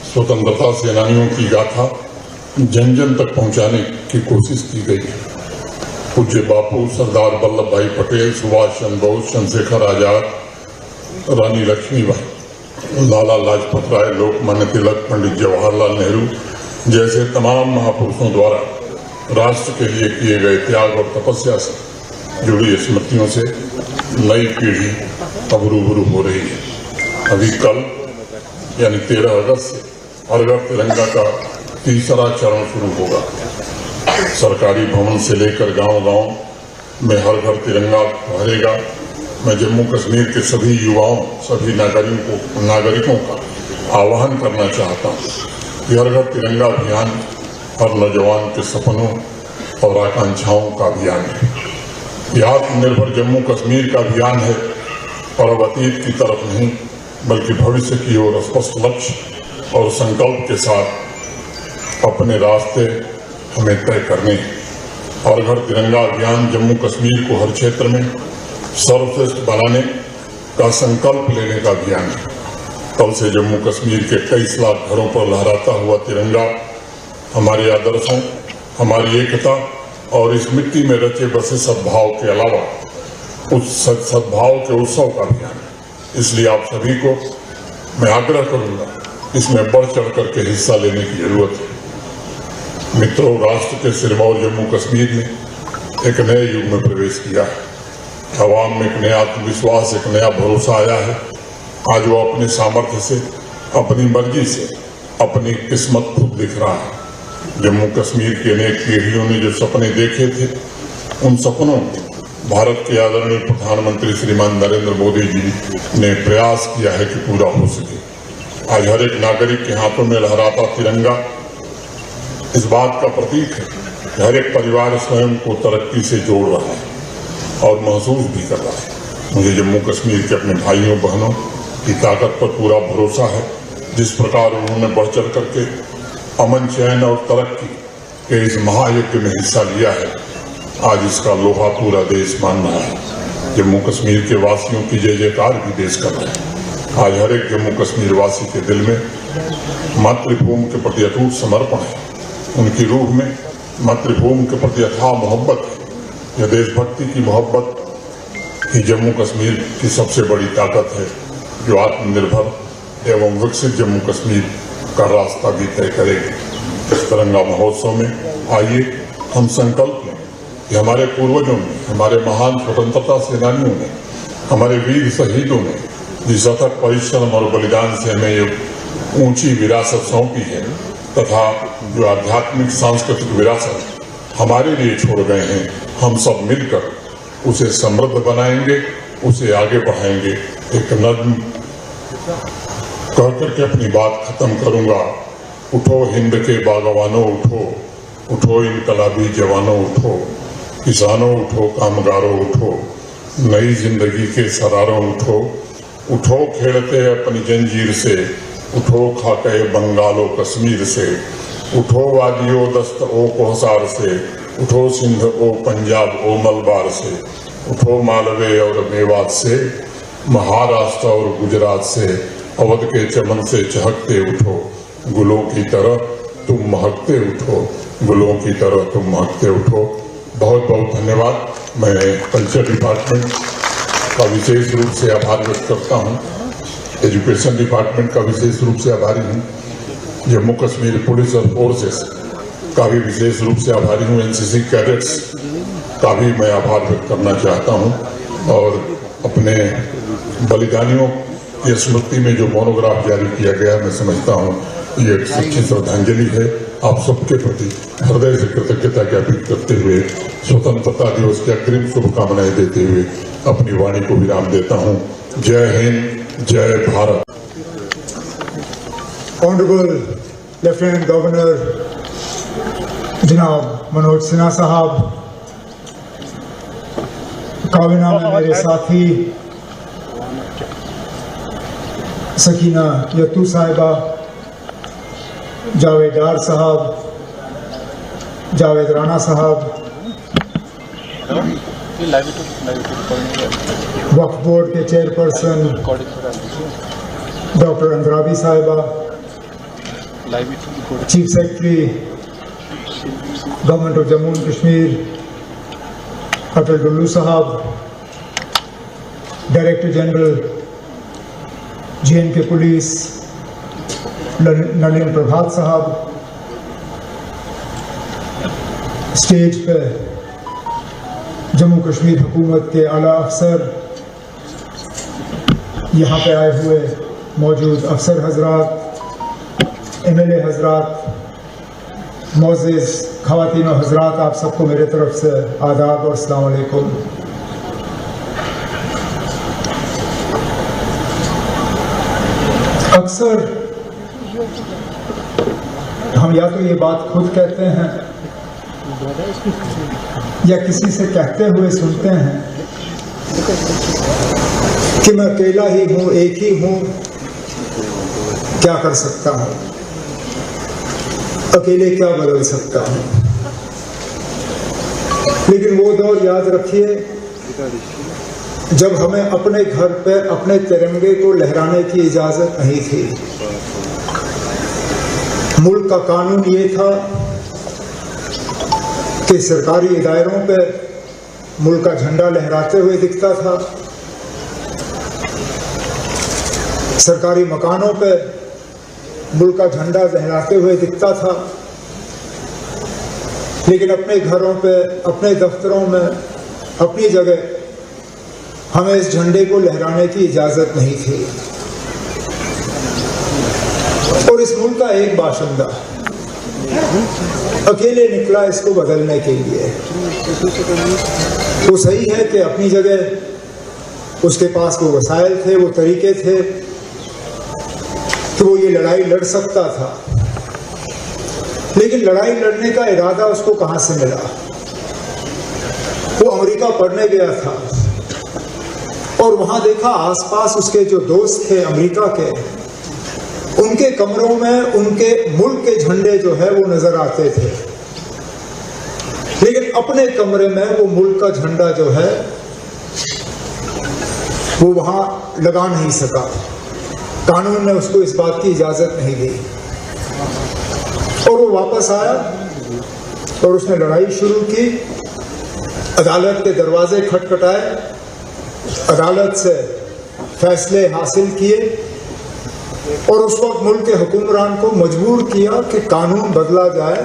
स्वतंत्रता सेनानियों की गाथा जन जन तक पहुंचाने की कोशिश की गई है। पूज्य बापू, सरदार वल्लभ भाई पटेल, सुभाष चंद्र बोस, चंद्रशेखर आजाद, रानी लक्ष्मीबाई, लाला लाजपत राय, लोकमान्य तिलक, पंडित जवाहरलाल नेहरू जैसे तमाम महापुरुषों द्वारा राष्ट्र के लिए किए गए त्याग और तपस्या से जुड़ी स्मृतियों से नई पीढ़ी अब रूबरू हो रही है। अभी कल यानी 13 अगस्त से हर घर तिरंगा का तीसरा चरण शुरू होगा। सरकारी भवन से लेकर गांव-गांव में हर घर तिरंगा फहरेगा। मैं जम्मू कश्मीर के सभी युवाओं, सभी नागरिकों का आह्वान करना चाहता हूँ कि हर घर तिरंगा अभियान हर नौजवान के सपनों और आकांक्षाओं का अभियान है। यह आत्मनिर्भर जम्मू कश्मीर का अभियान है और अब अतीत की तरफ नहीं बल्कि भविष्य की ओर स्पष्ट लक्ष्य और संकल्प के साथ अपने रास्ते हमें तय करने हैं। और घर तिरंगा अभियान जम्मू कश्मीर को हर क्षेत्र में सर्वश्रेष्ठ बनाने का संकल्प लेने का अभियान है। कल से जम्मू कश्मीर के 23 लाख घरों पर लहराता हुआ तिरंगा हमारे आदर्शों, हमारी एकता और इस मिट्टी में रचे बसे सद्भाव के अलावा उस सद्भाव के उत्सव का अभियान है। इसलिए आप सभी को मैं आग्रह करूंगा, इसमें बढ़ चढ़ करके हिस्सा लेने की जरूरत है। मित्रों, राष्ट्र के सिरमौर जम्मू कश्मीर ने एक नए युग में प्रवेश किया है। आवाम में एक नया आत्मविश्वास, एक नया भरोसा आया है। आज वो अपने सामर्थ्य से, अपनी मर्जी से अपनी किस्मत खुद लिख रहा है। जम्मू कश्मीर की अनेक पीढ़ियों ने जो सपने देखे थे, उन सपनों को भारत के आदरणीय प्रधानमंत्री श्रीमान नरेंद्र मोदी जी ने प्रयास किया है कि पूरा हो सके। आज हर एक नागरिक के हाथों में लहराता तिरंगा इस बात का प्रतीक है कि हर एक परिवार स्वयं को तरक्की से जोड़ रहा है और महसूस भी कर रहा है। मुझे जम्मू कश्मीर के अपने भाइयों बहनों की ताकत पर पूरा भरोसा है। जिस प्रकार उन्होंने बढ़ चढ़ करके अमन, चैन और तरक्की के इस महायज्ञ में हिस्सा लिया है, आज इसका लोहा पूरा देश मान रहा है। जम्मू कश्मीर के वासियों की जय जयकार भी देश कर रहे हैं। आज हर एक जम्मू कश्मीर वासी के दिल में मातृभूमि के प्रति अटूट समर्पण है। उनकी रूह में मातृभूमि के प्रति अथाह मोहब्बत है। यह देशभक्ति की मोहब्बत ही जम्मू कश्मीर की सबसे बड़ी ताकत है, जो आत्मनिर्भर एवं विकसित जम्मू कश्मीर का रास्ता भी तय करेगी। इस तिरंगा महोत्सव में आइए हम संकल्प लें कि हमारे पूर्वजों ने, हमारे महान स्वतंत्रता सेनानियों ने, हमारे वीर शहीदों ने जिस अथक परिश्रम और बलिदान से हमें ये ऊंची विरासत सौंपी है तथा जो आध्यात्मिक सांस्कृतिक विरासत हमारे लिए छोड़ गए हैं, हम सब मिलकर उसे समृद्ध बनाएंगे, उसे आगे बढ़ाएंगे। एक नज्म कहकर के अपनी बात खत्म करूंगा। उठो हिंद के बागवानों उठो, उठो इनकलाबी जवानों उठो, किसानों उठो, कामगारों उठो, नई जिंदगी के सरारों उठो, उठो खेलते अपनी जंजीर से, उठो खाके बंगालो कश्मीर से, उठो वादियो दस्त ओ कोहसार से, उठो सिंध ओ पंजाब ओ मलबार से, उठो मालवे और मेवात से, महाराष्ट्र और गुजरात से, अवध के चमन से चहकते उठो, गुलों की तरह तुम महकते उठो, गुलों की तरह तुम महकते उठो। बहुत बहुत धन्यवाद। मैं कल्चर डिपार्टमेंट का विशेष रूप से आभार व्यक्त करता हूँ। एजुकेशन डिपार्टमेंट का विशेष रूप से आभारी हूँ। जम्मू कश्मीर पुलिस और फोर्सेस का भी विशेष रूप से आभारी हूँ। एनसीसी कैडेट्स का भी मैं आभार व्यक्त करना चाहता हूँ। और अपने बलिदानियों की स्मृति में जो मोनोग्राफ जारी किया गया, मैं समझता हूँ ये एक सच्ची श्रद्धांजलि है। आप सबके प्रति हृदय से कृतज्ञता ज्ञापित करते हुए स्वतंत्रता दिवस की अग्रिम शुभकामनाएं देते हुए अपनी वाणी को विराम देता हूँ। जय हिंद, जय भारत। ऑनरेबल लेफ्टिनेंट गवर्नर जनाब मनोज सिन्हा साहब, काबीना में मेरे साथी सकीना यत्तू साहिबा, जावेदार साहब, जावेद राणा साहब, वक्फ बोर्ड के चेयरपर्सन डॉक्टर अंद्राबी साहिबा, chief secretary government of Jammu and Kashmir Atal Dulloo साहब, director general JNK police Nalin Prabhat साहब, स्टेज पे जम्मू कश्मीर हुकूमत के आला अफसर, यहाँ पे आए हुए मौजूद अफसर हजरात, MLA हजरात, मोअज़्ज़िज़ ख़वातीन और हजरात, आप सबको मेरे तरफ से आदाब और अस्सलाम वालेकुम। अक्सर हम या तो ये बात खुद कहते हैं या किसी से कहते हुए सुनते हैं कि मैं अकेला ही हूँ, एक ही हूँ, क्या कर सकता हूँ, अकेले क्या बदल सकता हूँ। लेकिन वो दौर याद रखिए जब हमें अपने घर पर अपने तिरंगे को लहराने की इजाजत नहीं थी। मुल्क का कानून ये था कि सरकारी इदारों पे मुल्क का झंडा लहराते हुए दिखता था, सरकारी मकानों पे मुल्क का झंडा लहराते हुए दिखता था, लेकिन अपने घरों पे, अपने दफ्तरों में, अपनी जगह हमें इस झंडे को लहराने की इजाजत नहीं थी। और इस मुल्क का एक बाशिंदा अकेले निकला इसको बदलने के लिए। वो सही है कि अपनी जगह उसके पास वो वसाइल थे, वो तरीके थे कि वो ये लड़ाई लड़ सकता था, लेकिन लड़ाई लड़ने का इरादा उसको कहां से मिला? वो अमेरिका पढ़ने गया था और वहां देखा आसपास उसके जो दोस्त थे अमेरिका के, उनके कमरों में उनके मुल्क के झंडे जो है वो नजर आते थे, लेकिन अपने कमरे में वो मुल्क का झंडा जो है वो वहां लगा नहीं सका। कानून ने उसको इस बात की इजाजत नहीं दी और वो वापस आया और उसने लड़ाई शुरू की। अदालत के दरवाजे खटखटाए, अदालत से फैसले हासिल किए और उस वक्त मुल्क के हुक्मरान को मजबूर किया कि कानून बदला जाए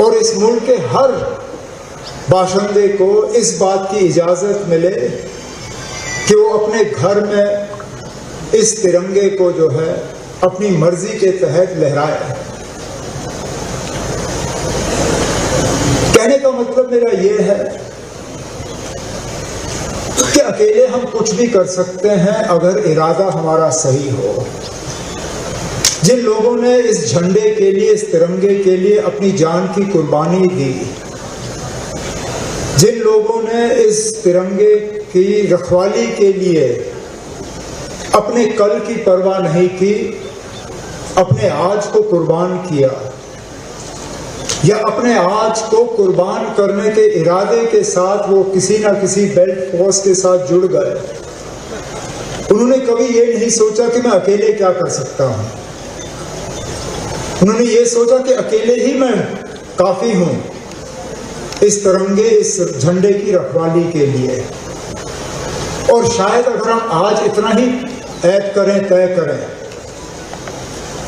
और इस मुल्क के हर बाशिंदे को इस बात की इजाजत मिले कि वो अपने घर में इस तिरंगे को जो है अपनी मर्जी के तहत लहराए। कहने का मतलब मेरा ये है कि अकेले हम कुछ भी कर सकते हैं अगर इरादा हमारा सही हो। जिन लोगों ने इस झंडे के लिए, इस तिरंगे के लिए अपनी जान की कुर्बानी दी, जिन लोगों ने इस तिरंगे की रखवाली के लिए अपने कल की परवाह नहीं की, अपने आज को कुर्बान किया या अपने आज को कुर्बान करने के इरादे के साथ वो किसी ना किसी बेल्ट फोर्स के साथ जुड़ गए। उन्होंने कभी ये नहीं सोचा कि मैं अकेले क्या कर सकता हूं, उन्होंने ये सोचा कि अकेले ही मैं काफी हूं इस तिरंगे, इस झंडे की रखवाली के लिए। और शायद अगर हम आज इतना ही ऐद करें, तय करें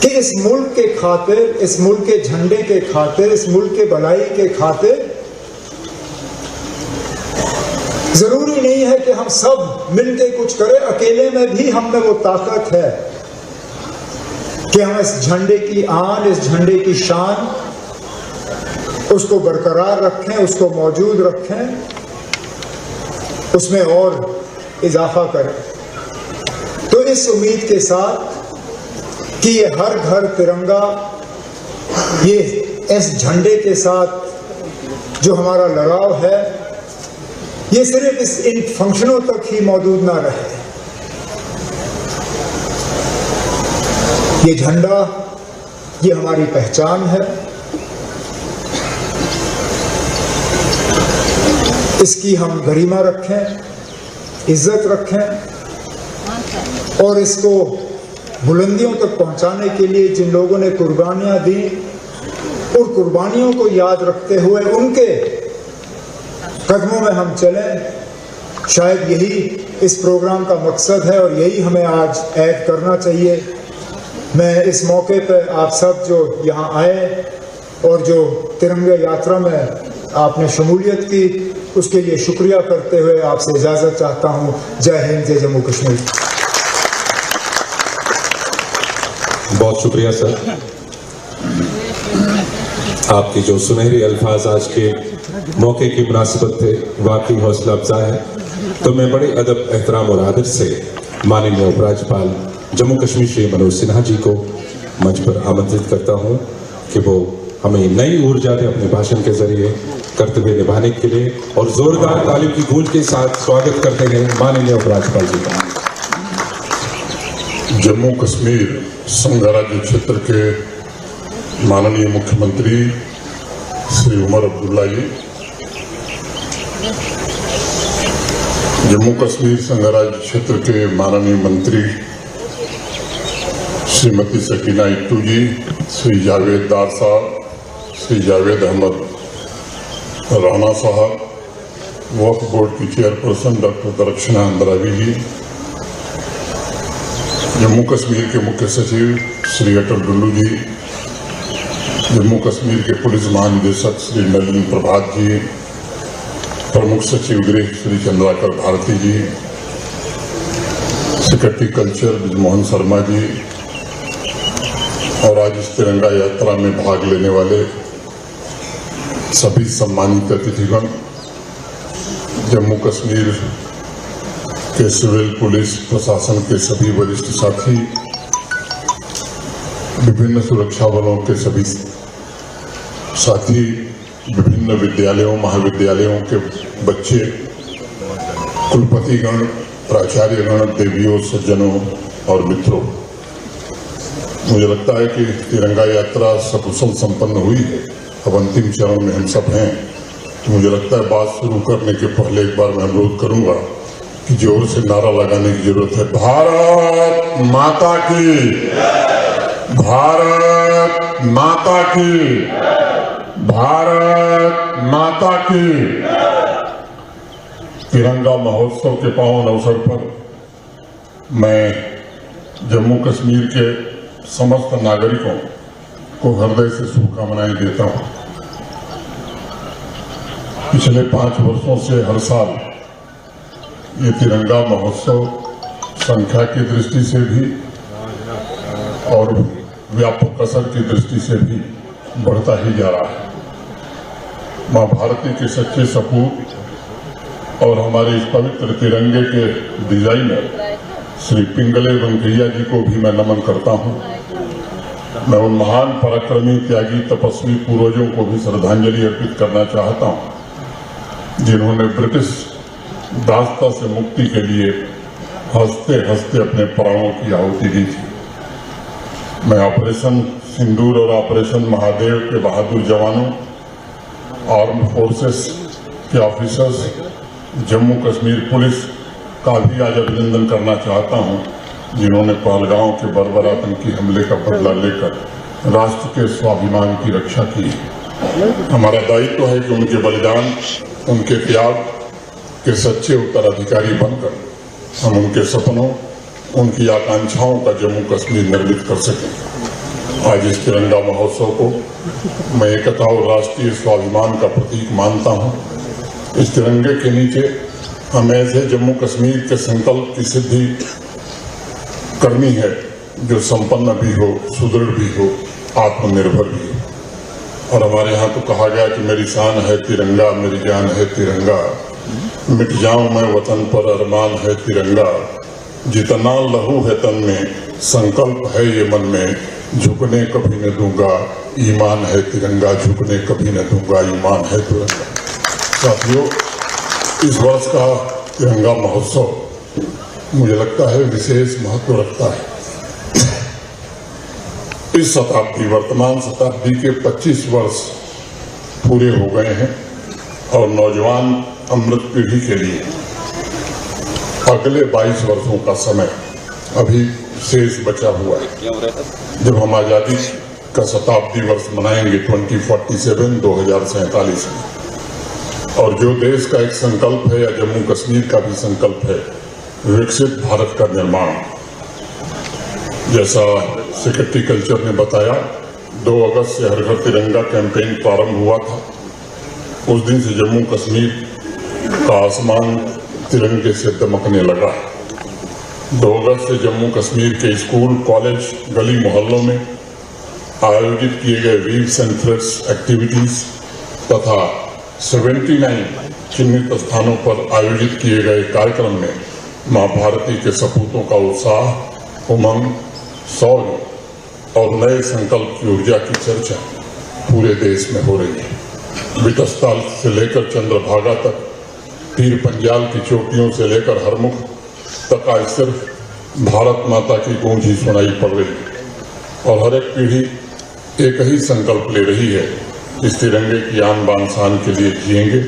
कि इस मुल्क के खातिर, इस मुल्क के झंडे के खातिर, इस मुल्क के भलाई के खातिर, जरूरी नहीं है कि हम सब मिलके कुछ करें, अकेले में भी हम में वो ताकत है कि हम इस झंडे की आन, इस झंडे की शान, उसको बरकरार रखें, उसको मौजूद रखें, उसमें और इजाफा करें। इस उम्मीद के साथ कि ये हर घर तिरंगा, ये इस झंडे के साथ जो हमारा लगाव है, ये सिर्फ इन फंक्शनों तक ही मौजूद ना रहे। ये झंडा, ये हमारी पहचान है। इसकी हम गरिमा रखें, इज्जत रखें और इसको बुलंदियों तक पहुंचाने के लिए जिन लोगों ने कुर्बानियां दी, उन कुर्बानियों को याद रखते हुए उनके कदमों में हम चलें। शायद यही इस प्रोग्राम का मकसद है और यही हमें आज ऐड करना चाहिए। मैं इस मौके पर आप सब जो यहाँ आए और जो तिरंगे यात्रा में आपने शमूलियत की, उसके लिए शुक्रिया करते हुए आपसे इजाज़त चाहता हूँ। जय हिंद, जय जम्मू कश्मीर। बहुत शुक्रिया सर। आपके जो सुनहरे अल्फाज आज के मौके की मुनासिबत थे, वाकई हौसला अफजा है। तो मैं बड़े अदब, एहतराम और आदर से माननीय उपराज्यपाल जम्मू कश्मीर श्री मनोज सिन्हा जी को मंच पर आमंत्रित करता हूं कि वो हमें नई ऊर्जा दे अपने भाषण के जरिए कर्तव्य निभाने के लिए, और जोरदार तालियों की गूंज के साथ स्वागत करते हैं माननीय उपराज्यपाल जी का। जम्मू कश्मीर संघ राज्य क्षेत्र के माननीय मुख्यमंत्री श्री उमर अब्दुल्ला जी, जम्मू कश्मीर संघ राज्य क्षेत्र के माननीय मंत्री श्रीमती सकीना इट्टू जी, श्री जावेद दार साहब, श्री जावेद अहमद राणा साहब, वक्फ बोर्ड की चेयरपर्सन डॉक्टर दरक्षना अंद्रावी जी, जम्मू कश्मीर के मुख्य सचिव श्री अटल डुल्लू जी, जम्मू कश्मीर के पुलिस महानिदेशक श्री नलिन प्रभात जी, प्रमुख सचिव गृह श्री चंद्राकर भारती जी, सेक्रेटरी कल्चर ब्रिजमोहन शर्मा जी, और आज इस तिरंगा यात्रा में भाग लेने वाले सभी सम्मानित अतिथिगण, जम्मू कश्मीर के सिविल पुलिस प्रशासन के सभी वरिष्ठ साथी, विभिन्न सुरक्षा बलों के सभी साथी, विभिन्न विद्यालयों महाविद्यालयों के बच्चे, कुलपतिगण, प्राचार्यगण, देवियों, सज्जनों और मित्रों, मुझे लगता है कि तिरंगा यात्रा सकुशल संपन्न हुई है। अब अंतिम चरण में हम सब हैं। तो मुझे लगता है बात शुरू करने के पहले एक बार मैं अनुरोध करूंगा कि जोर से नारा लगाने की जरूरत है। भारत माता की, भारत माता की, भारत माता की। तिरंगा महोत्सव के पावन अवसर पर मैं जम्मू कश्मीर के समस्त नागरिकों को हृदय से शुभकामनाएं देता हूं। पिछले 5 वर्षों से हर साल ये तिरंगा महोत्सव संख्या की दृष्टि से भी और व्यापक असर की दृष्टि से भी बढ़ता ही जा रहा है। मां भारती के सच्चे सपूत और हमारे इस पवित्र तिरंगे के डिजाइनर श्री पिंगले वेंकैया जी को भी मैं नमन करता हूं। मैं उन महान पराक्रमी, त्यागी, तपस्वी पूर्वजों को भी श्रद्धांजलि अर्पित करना चाहता हूं, जिन्होंने ब्रिटिश दासता से मुक्ति के लिए हंसते हंसते अपने प्राणों की आहुति दी थी। मैं ऑपरेशन सिंदूर और ऑपरेशन महादेव के बहादुर जवानों, आर्म्ड फोर्सेस के ऑफिसर्स, जम्मू कश्मीर पुलिस का भी आज अभिनंदन करना चाहता हूं, जिन्होंने पहलगांव के बर्बर आतंकी हमले का बदला लेकर राष्ट्र के स्वाभिमान की रक्षा की। हमारा दायित्व है कि उनके बलिदान, उनके त्याग के सच्चे उत्तराधिकारी बनकर हम उनके सपनों, उनकी आकांक्षाओं का जम्मू कश्मीर निर्मित कर सकें। आज इस तिरंगा महोत्सव को मैं एकता और राष्ट्रीय स्वाभिमान का प्रतीक मानता हूं। इस तिरंगे के नीचे हमें ऐसे जम्मू कश्मीर के संकल्प की सिद्धि करनी है जो संपन्न भी हो, सुदृढ़ भी हो, आत्मनिर्भर भी हो। और हमारे यहाँ तो कहा गया कि मेरी शान है तिरंगा, मेरी जान है तिरंगा, मिट जाऊं मैं वतन पर अरमान है तिरंगा, जितना लहू है तन में, संकल्प है ये मन में, झुकने कभी न दूंगा, ईमान है तिरंगा, झुकने कभी न दूंगा, ईमान है तिरंगा। साथियों, इस वर्ष का तिरंगा महोत्सव मुझे लगता है विशेष महत्व रखता है। इस शताब्दी, वर्तमान शताब्दी के 25 वर्ष पूरे हो गए हैं और नौजवान अमृत पीढ़ी के लिए अगले 22 वर्षों का समय अभी शेष बचा हुआ है। जब हम आजादी का शताब्दी वर्ष मनाएंगे 2047 2047 में, और जो देश का एक संकल्प है या जम्मू कश्मीर का भी संकल्प है, विकसित भारत का निर्माण। जैसा सेक्रेटरी कल्चर ने बताया, 2 अगस्त से हर घर तिरंगा कैंपेन प्रारंभ हुआ था। उस दिन से जम्मू कश्मीर का आसमान तिरंगे से दमकने लगा। 2 अगस्त से जम्मू कश्मीर के स्कूल, कॉलेज, गली मोहल्लों में आयोजित किए गए वीव्स एंड थ्रेड्स एक्टिविटीज तथा 79 चिन्हित स्थानों पर आयोजित किए गए कार्यक्रम में मां भारती के सपूतों का उत्साह, उमंग, शौर्य और नए संकल्प की ऊर्जा की चर्चा पूरे देश में हो रही है। बिटस्ताल से लेकर चंद्रभागा तक, तीर पंजाल की चोटियों से लेकर हरमुख तक आज सिर्फ भारत माता की गूंज ही सुनाई पड़ रही है और हर एक पीढ़ी एक ही संकल्प ले रही है, इस तिरंगे की आन बान शान के लिए जिएंगे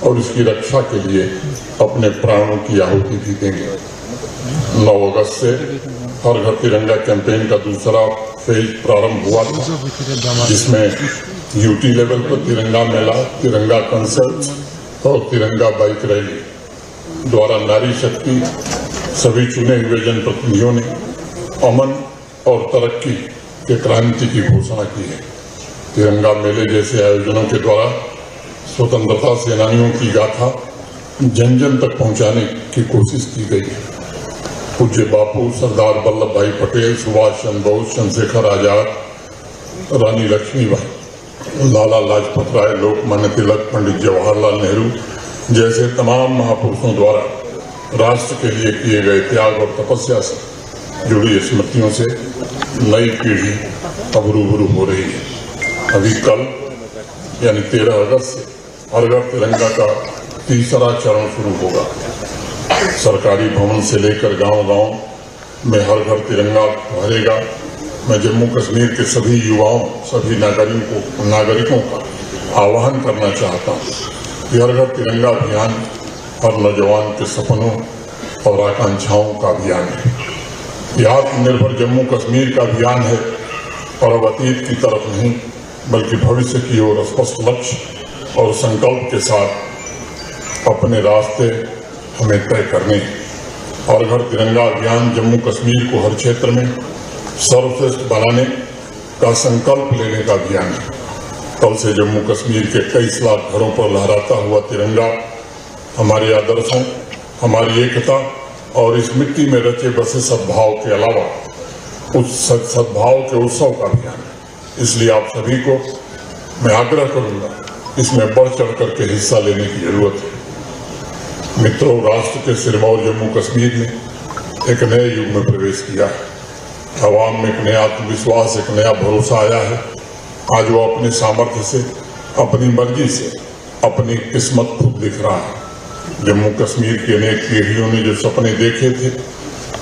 और इसकी रक्षा के लिए अपने प्राणों की आहुति भी देंगे। 9 अगस्त से हर घर तिरंगा कैंपेन का दूसरा फेज प्रारंभ हुआ था, जिसमें यूटी लेवल पर तिरंगा मेला, तिरंगा कंसर्ट और तिरंगा बाइक रैली द्वारा नारी शक्ति सभी चुने हुए जनप्रतिनिधियों ने अमन और तरक्की के क्रांति की घोषणा की है। तिरंगा मेले जैसे आयोजनों के द्वारा स्वतंत्रता सेनानियों की गाथा जन जन तक पहुंचाने की कोशिश की गई है। पूज्य बापू, सरदार वल्लभ भाई पटेल, सुभाष चंद्र बोस, चंद्रशेखर आजाद, रानी लक्ष्मीबाई, लाला लाजपत राय, लोकमान्य तिलक, पंडित जवाहरलाल नेहरू जैसे तमाम महापुरुषों द्वारा राष्ट्र के लिए किए गए त्याग और तपस्या से जुड़ी स्मृतियों से नई पीढ़ी अब रूबरू हो रही है। अभी कल यानी 13 अगस्त से हर घर तिरंगा का तीसरा चरण शुरू होगा। सरकारी भवन से लेकर गांव-गांव में हर घर तिरंगा फहरेगा। मैं जम्मू कश्मीर के सभी युवाओं, सभी नागरिकों का आह्वान करना चाहता हूँ कि हर घर तिरंगा अभियान हर नौजवान के सपनों और आकांक्षाओं का अभियान है। यह आत्मनिर्भर जम्मू कश्मीर का अभियान है और अब अतीत की तरफ नहीं बल्कि भविष्य की ओर स्पष्ट लक्ष्य और संकल्प के साथ अपने रास्ते हमें तय करने हैं। और घर तिरंगा अभियान जम्मू कश्मीर को हर क्षेत्र में सर्वश्रेष्ठ बनाने का संकल्प लेने का अभियान है। कल से जम्मू कश्मीर के 23 लाख घरों पर लहराता हुआ तिरंगा हमारे आदर्शों, हमारी एकता और इस मिट्टी में रचे बसे सद्भाव के अलावा उस सद्भाव के उत्सव का अभियान है। इसलिए आप सभी को मैं आग्रह करूंगा, इसमें बढ़ चढ़ करके हिस्सा लेने की जरूरत है। मित्रों, राष्ट्र के सिरमौर जम्मू कश्मीर ने एक नए युग में प्रवेश किया है। आवाम में एक नया आत्मविश्वास, एक नया भरोसा आया है। आज वो अपने सामर्थ्य से, अपनी मर्जी से अपनी किस्मत खुद लिख रहा है। जम्मू कश्मीर की अनेक पीढ़ियों ने जो सपने देखे थे,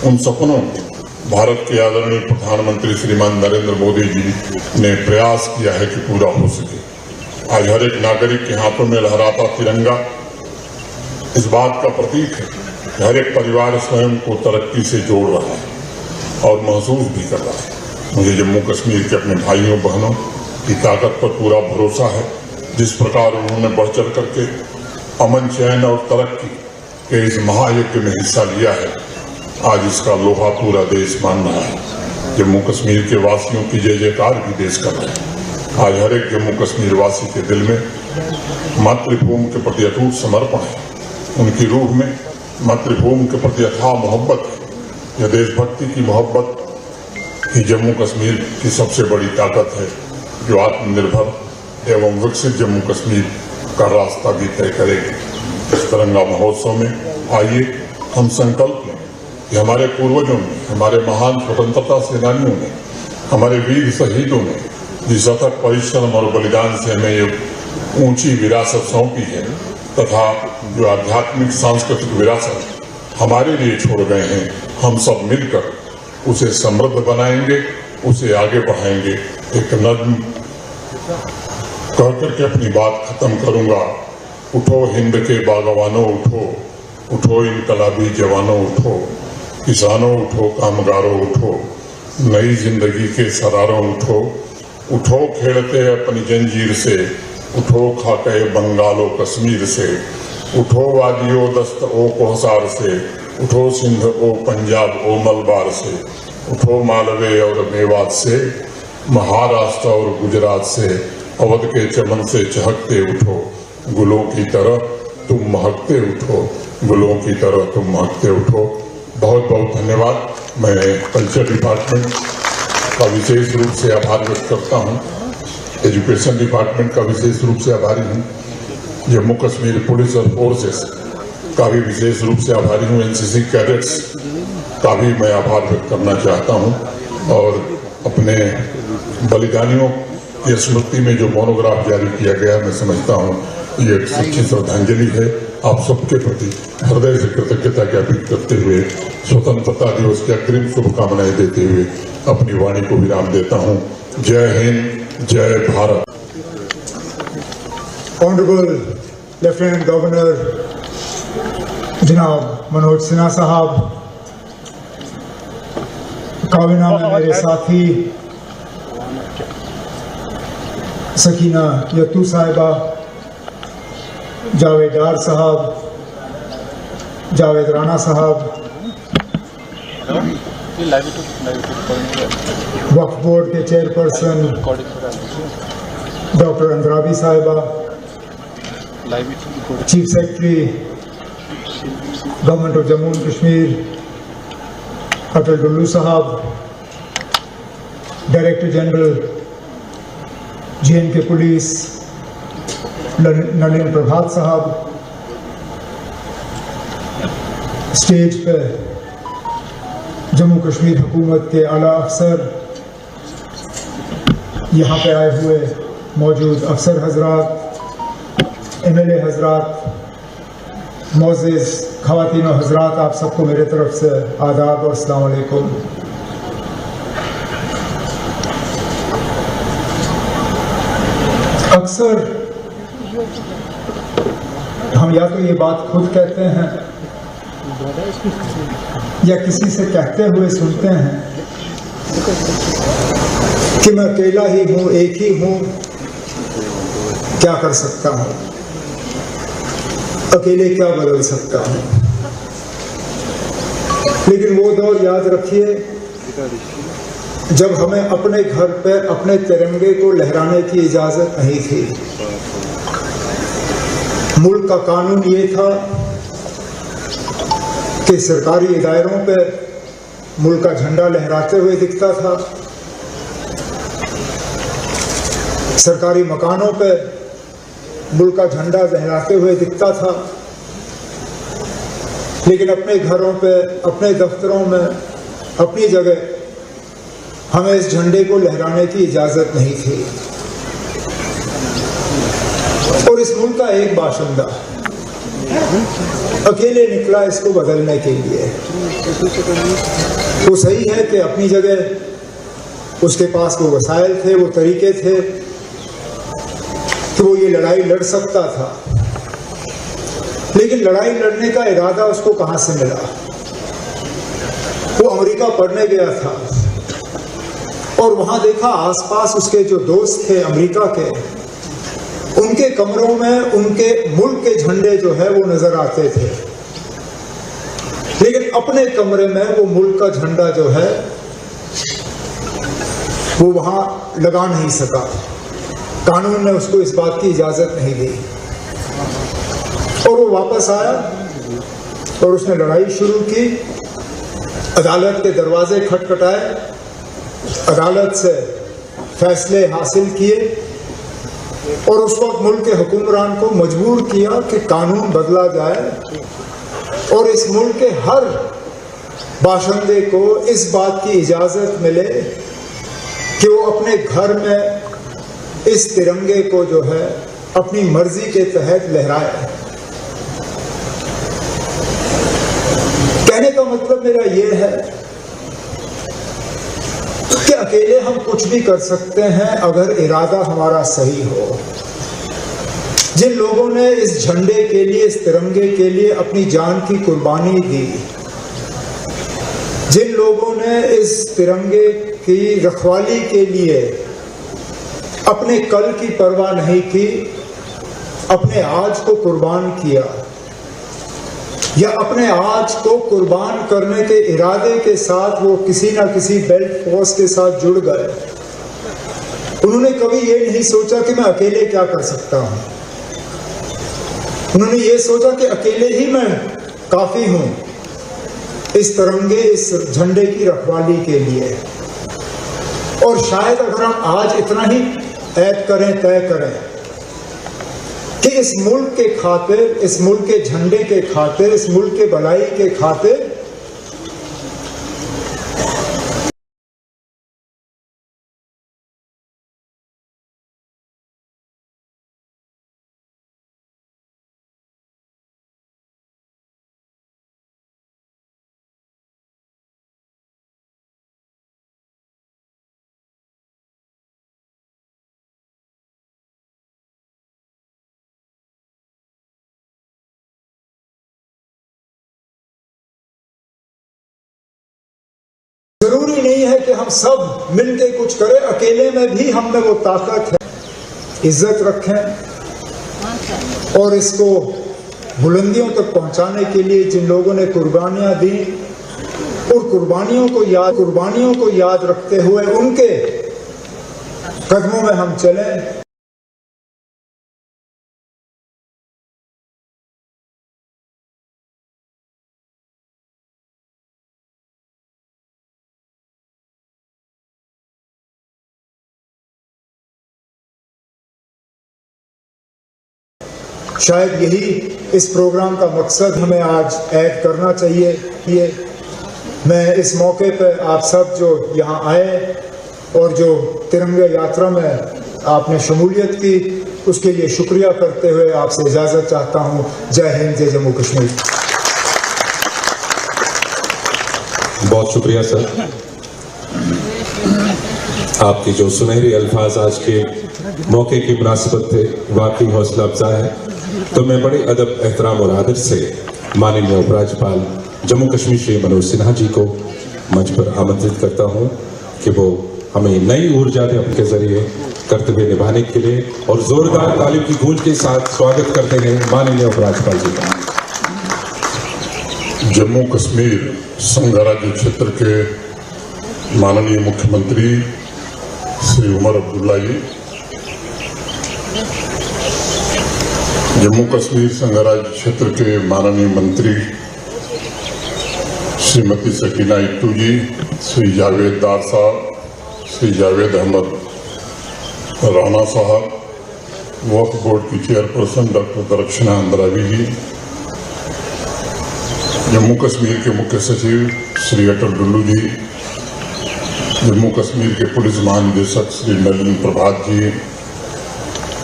उन सपनों को भारत के आदरणीय प्रधानमंत्री श्रीमान नरेंद्र मोदी जी ने प्रयास किया है कि पूरा हो सके। आज हर एक नागरिक के हाथों में लहराता तिरंगा इस बात का प्रतीक है कि हर एक परिवार स्वयं को तरक्की से जोड़ रहा है और महसूस भी कर रहा है। मुझे जम्मू कश्मीर के अपने भाइयों बहनों की ताकत पर पूरा भरोसा है। जिस प्रकार उन्होंने बढ़ चढ़ करके अमन, चैन और तरक्की के इस महायज्ञ में हिस्सा लिया है, आज इसका लोहा पूरा देश मान रहा है। जम्मू कश्मीर के वासियों की जय जयकार भी देश कर रहे हैं। आज हर एक जम्मू कश्मीर वासी के दिल में मातृभूमि के प्रति अटूट समर्पण है। उनकी रूह में मातृभूमि के प्रति अथाह मोहब्बत है। यह देशभक्ति की मोहब्बत ही जम्मू कश्मीर की सबसे बड़ी ताकत है, जो आत्मनिर्भर एवं विकसित जम्मू कश्मीर का रास्ता भी तय करेगी। इस तिरंगा महोत्सव में आइए हम संकल्प लें कि हमारे पूर्वजों ने, हमारे महान स्वतंत्रता सेनानियों ने, हमारे वीर शहीदों ने जिस अथक परिश्रम और बलिदान से हमें ये ऊंची विरासत सौंपी है, तथा जो आध्यात्मिक सांस्कृतिक विरासत हमारे लिए छोड़ गए हैं, हम सब मिलकर उसे समृद्ध बनाएंगे, उसे आगे बढ़ाएंगे। एक नज्म कह करके अपनी बात खत्म करूंगा। उठो हिंद के बागवानों उठो, उठो इनकलाबी जवानों उठो, किसानों उठो, कामगारों उठो, नई जिंदगी के सरारों उठो, उठो खेलते अपनी जंजीर से, उठो खाके बंगालो कश्मीर से, उठो वादियो दस्त ओ कोहसार से, उठो सिंध ओ पंजाब ओ मलबार से, उठो मालवे और मेवात से, महाराष्ट्र और गुजरात से, अवध के चमन से चहकते उठो, गुलों की तरह तुम महकते उठो, गुलों की तरह तुम महकते उठो। बहुत बहुत धन्यवाद। मैं कल्चर डिपार्टमेंट का विशेष रूप से आभार व्यक्त करता हूँ, एजुकेशन डिपार्टमेंट का विशेष रूप से आभारी हूँ, जम्मू कश्मीर पुलिस और फोर्सेस का भी विशेष रूप से आभारी हूँ, एनसीसी कैडेट्स का भी मैं आभार व्यक्त करना चाहता हूँ, और अपने बलिदानियों की स्मृति में जो मोनोग्राफ जारी किया गया, मैं समझता हूँ ये एक सच्ची श्रद्धांजलि है। आप सबके प्रति हृदय से कृतज्ञता ज्ञापित करते हुए स्वतंत्रता दिवस की अग्रिम शुभकामनाएं देते हुए अपनी वाणी को विराम देता हूँ। जय हिंद, जय भारत। ऑनरेबल लेफ्टिनेंट गवर्नर जनाब मनोज सिन्हा साहब, काबीना में मेरे साथी सकीना यत्तू साहिबा, जावेदार साहब, जावेद राना साहब, वक्फ बोर्ड के चेयरपर्सन डॉक्टर अंद्राबी साहिबा, chief secretary government of Jammu and Kashmir Atal Dulloo साहब, director general JNK police Nalin Prabhat साहब, स्टेज पे जम्मू कश्मीर हुकूमत के आला अफसर, यहाँ पे आए हुए मौजूद अफसर हजरात, MLA हजरात, मोअज़्ज़िज़ ख़वातीन और हजरात, आप सबको मेरे तरफ से आदाब और अस्सलाम वालेकुम। अक्सर हम या तो ये बात खुद कहते हैं या किसी से कहते हुए सुनते हैं कि मैं अकेला ही हूँ, एक ही हूँ, क्या कर सकता हूँ, अकेले क्या बदल सकता हूँ। लेकिन वो दौर याद रखिए जब हमें अपने घर पर अपने तिरंगे को लहराने की इजाजत नहीं थी। मुल्क का कानून ये था कि सरकारी इदारों पे मुल्क का झंडा लहराते हुए दिखता था, सरकारी मकानों पे मुल्क का झंडा लहराते हुए दिखता था, लेकिन अपने घरों पे, अपने दफ्तरों में, अपनी जगह हमें इस झंडे को लहराने की इजाजत नहीं थी। और इस मुल्क का एक बाशिंदा अकेले निकला इसको बदलने के लिए। वो सही है कि अपनी जगह उसके पास वो वसाइल थे, वो तरीके थे कि वो ये लड़ाई लड़ सकता था, लेकिन लड़ाई लड़ने का इरादा उसको कहां से मिला? वो अमेरिका पढ़ने गया था और वहां देखा आसपास उसके जो दोस्त थे अमेरिका के, उनके कमरों में उनके मुल्क के झंडे जो है वो नजर आते थे, लेकिन अपने कमरे में वो मुल्क का झंडा जो है वो वहां लगा नहीं सका। कानून ने उसको इस बात की इजाजत नहीं दी और वो वापस आया और उसने लड़ाई शुरू की। अदालत के दरवाजे खटखटाए, अदालत से फैसले हासिल किए और उस वक्त मुल्क के हुक्मरान को मजबूर किया कि कानून बदला जाए और इस मुल्क के हर बाशिंदे को इस बात की इजाजत मिले कि वो अपने घर में इस तिरंगे को जो है अपनी मर्जी के तहत लहराए। कहने का मतलब मेरा यह है कि अकेले हम कुछ भी कर सकते हैं अगर इरादा हमारा सही हो। जिन लोगों ने इस झंडे के लिए, इस तिरंगे के लिए अपनी जान की कुर्बानी दी, जिन लोगों ने इस तिरंगे की रखवाली के लिए अपने कल की परवाह नहीं की, अपने आज को कुर्बान किया या अपने आज को कुर्बान करने के इरादे के साथ वो किसी ना किसी बेल्ट फोर्स के साथ जुड़ गए। उन्होंने कभी ये नहीं सोचा कि मैं अकेले क्या कर सकता हूं। उन्होंने ये सोचा कि अकेले ही मैं काफी हूं इस तिरंगे, इस झंडे की रखवाली के लिए। और शायद अगर हम आज इतना ही ऐद करें, तय करें कि इस मुल्क के खातिर, इस मुल्क के झंडे के खातिर, इस मुल्क के भलाई के खातिर जरूरी नहीं है कि हम सब मिलके कुछ करें। अकेले में भी हम में वो ताकत है। इज्जत रखें और इसको बुलंदियों तक पहुंचाने के लिए जिन लोगों ने कुर्बानियां दी, और कुर्बानियों को याद रखते हुए उनके कदमों में हम चलें। शायद यही इस प्रोग्राम का मकसद हमें आज ऐड करना चाहिए। मैं इस मौके पर आप सब जो यहाँ आए और जो तिरंगा यात्रा में आपने शमूलियत की, उसके लिए शुक्रिया करते हुए आपसे इजाज़त चाहता हूँ। जय हिंद, जय जम्मू कश्मीर। बहुत शुक्रिया सर। आपके जो सुनहरे अल्फाज आज के मौके की मुनासिबत थे, वाकई हौसला अफजा है। तो मैं बड़े अदब, एहतराम और आदर से माननीय उपराज्यपाल जम्मू कश्मीर श्री मनोज सिन्हा जी को मंच पर आमंत्रित करता हूं कि वो हमें नई ऊर्जा दे अपने जरिए कर्तव्य निभाने के लिए, और जोरदार तालियों की गूंज के साथ स्वागत करते हैं माननीय उपराज्यपाल जी का। जम्मू कश्मीर संघ राज्य क्षेत्र के माननीय मुख्यमंत्री श्री उमर अब्दुल्ला जी, जम्मू कश्मीर संघ राज्य क्षेत्र के माननीय मंत्री श्रीमती सकीना इट्टू जी, श्री जावेद दार साहब, श्री जावेद अहमद राणा साहब, वक्फ बोर्ड की चेयरपर्सन डॉक्टर दरक्षिणा अंद्रावी जी, जम्मू कश्मीर के मुख्य सचिव श्री अटल डुल्लू जी, जम्मू कश्मीर के पुलिस महानिदेशक श्री नलिन प्रभात जी,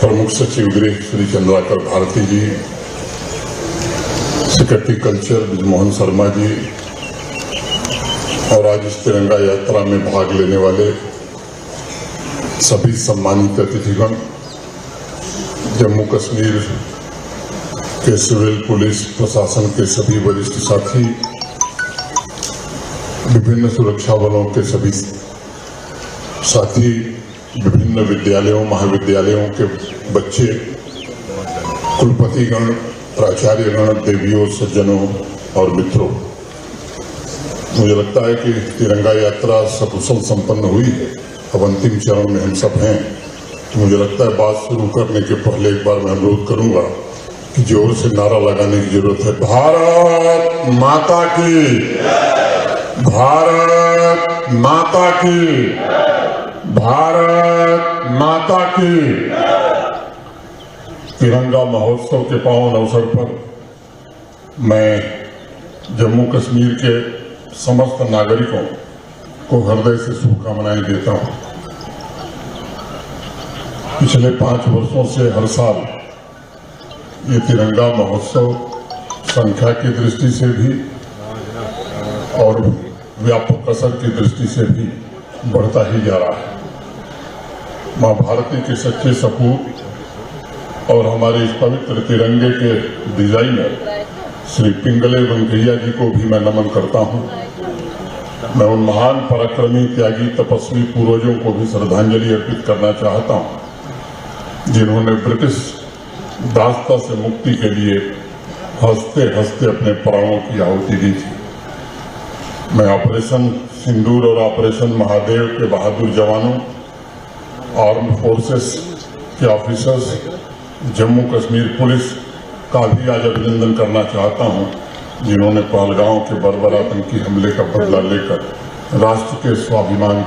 प्रमुख सचिव गृह श्री चंद्राकर भारती जी, सेक्रेटरी कल्चर ब्रिजमोहन शर्मा जी, और आज इस तिरंगा यात्रा में भाग लेने वाले सभी सम्मानित अतिथिगण, जम्मू कश्मीर के सिविल पुलिस प्रशासन के सभी वरिष्ठ साथी, विभिन्न सुरक्षा बलों के सभी साथी, विभिन्न विद्यालयों महाविद्यालयों के बच्चे, कुलपतिगण, प्राचार्यगण, देवियों, सज्जनों और मित्रों, मुझे लगता है कि तिरंगा यात्रा सकुशल संपन्न हुई है। अब अंतिम चरण में हम सब हैं। मुझे लगता है बात शुरू करने के पहले एक बार मैं अनुरोध करूंगा कि जोर से नारा लगाने की जरूरत है। भारत माता की, भारत माता की, भारत माता की। तिरंगा महोत्सव के पावन अवसर पर मैं जम्मू कश्मीर के समस्त नागरिकों को हृदय से शुभकामनाएं देता हूं। पिछले 5 वर्षों से हर साल ये तिरंगा महोत्सव संख्या की दृष्टि से भी और व्यापक असर की दृष्टि से भी बढ़ता ही जा रहा है। मां भारती के सच्चे सपूत और हमारे इस पवित्र तिरंगे के डिजाइनर श्री पिंगले वेंकैया जी को भी मैं नमन करता हूं। मैं उन महान पराक्रमी, त्यागी, तपस्वी पूर्वजों को भी श्रद्धांजलि अर्पित करना चाहता हूं, जिन्होंने ब्रिटिश दासता से मुक्ति के लिए हंसते हंसते अपने प्राणों की आहुति दी थी। मैं ऑपरेशन सिंदूर और ऑपरेशन महादेव के बहादुर जवानों, आर्म्ड फोर्सेस के ऑफिसर्स, जम्मू कश्मीर पुलिस का भी आज अभिनंदन करना चाहता हूं, जिन्होंने पहलगांव के बर्बर आतंकी हमले का बदला लेकर राष्ट्र के स्वाभिमान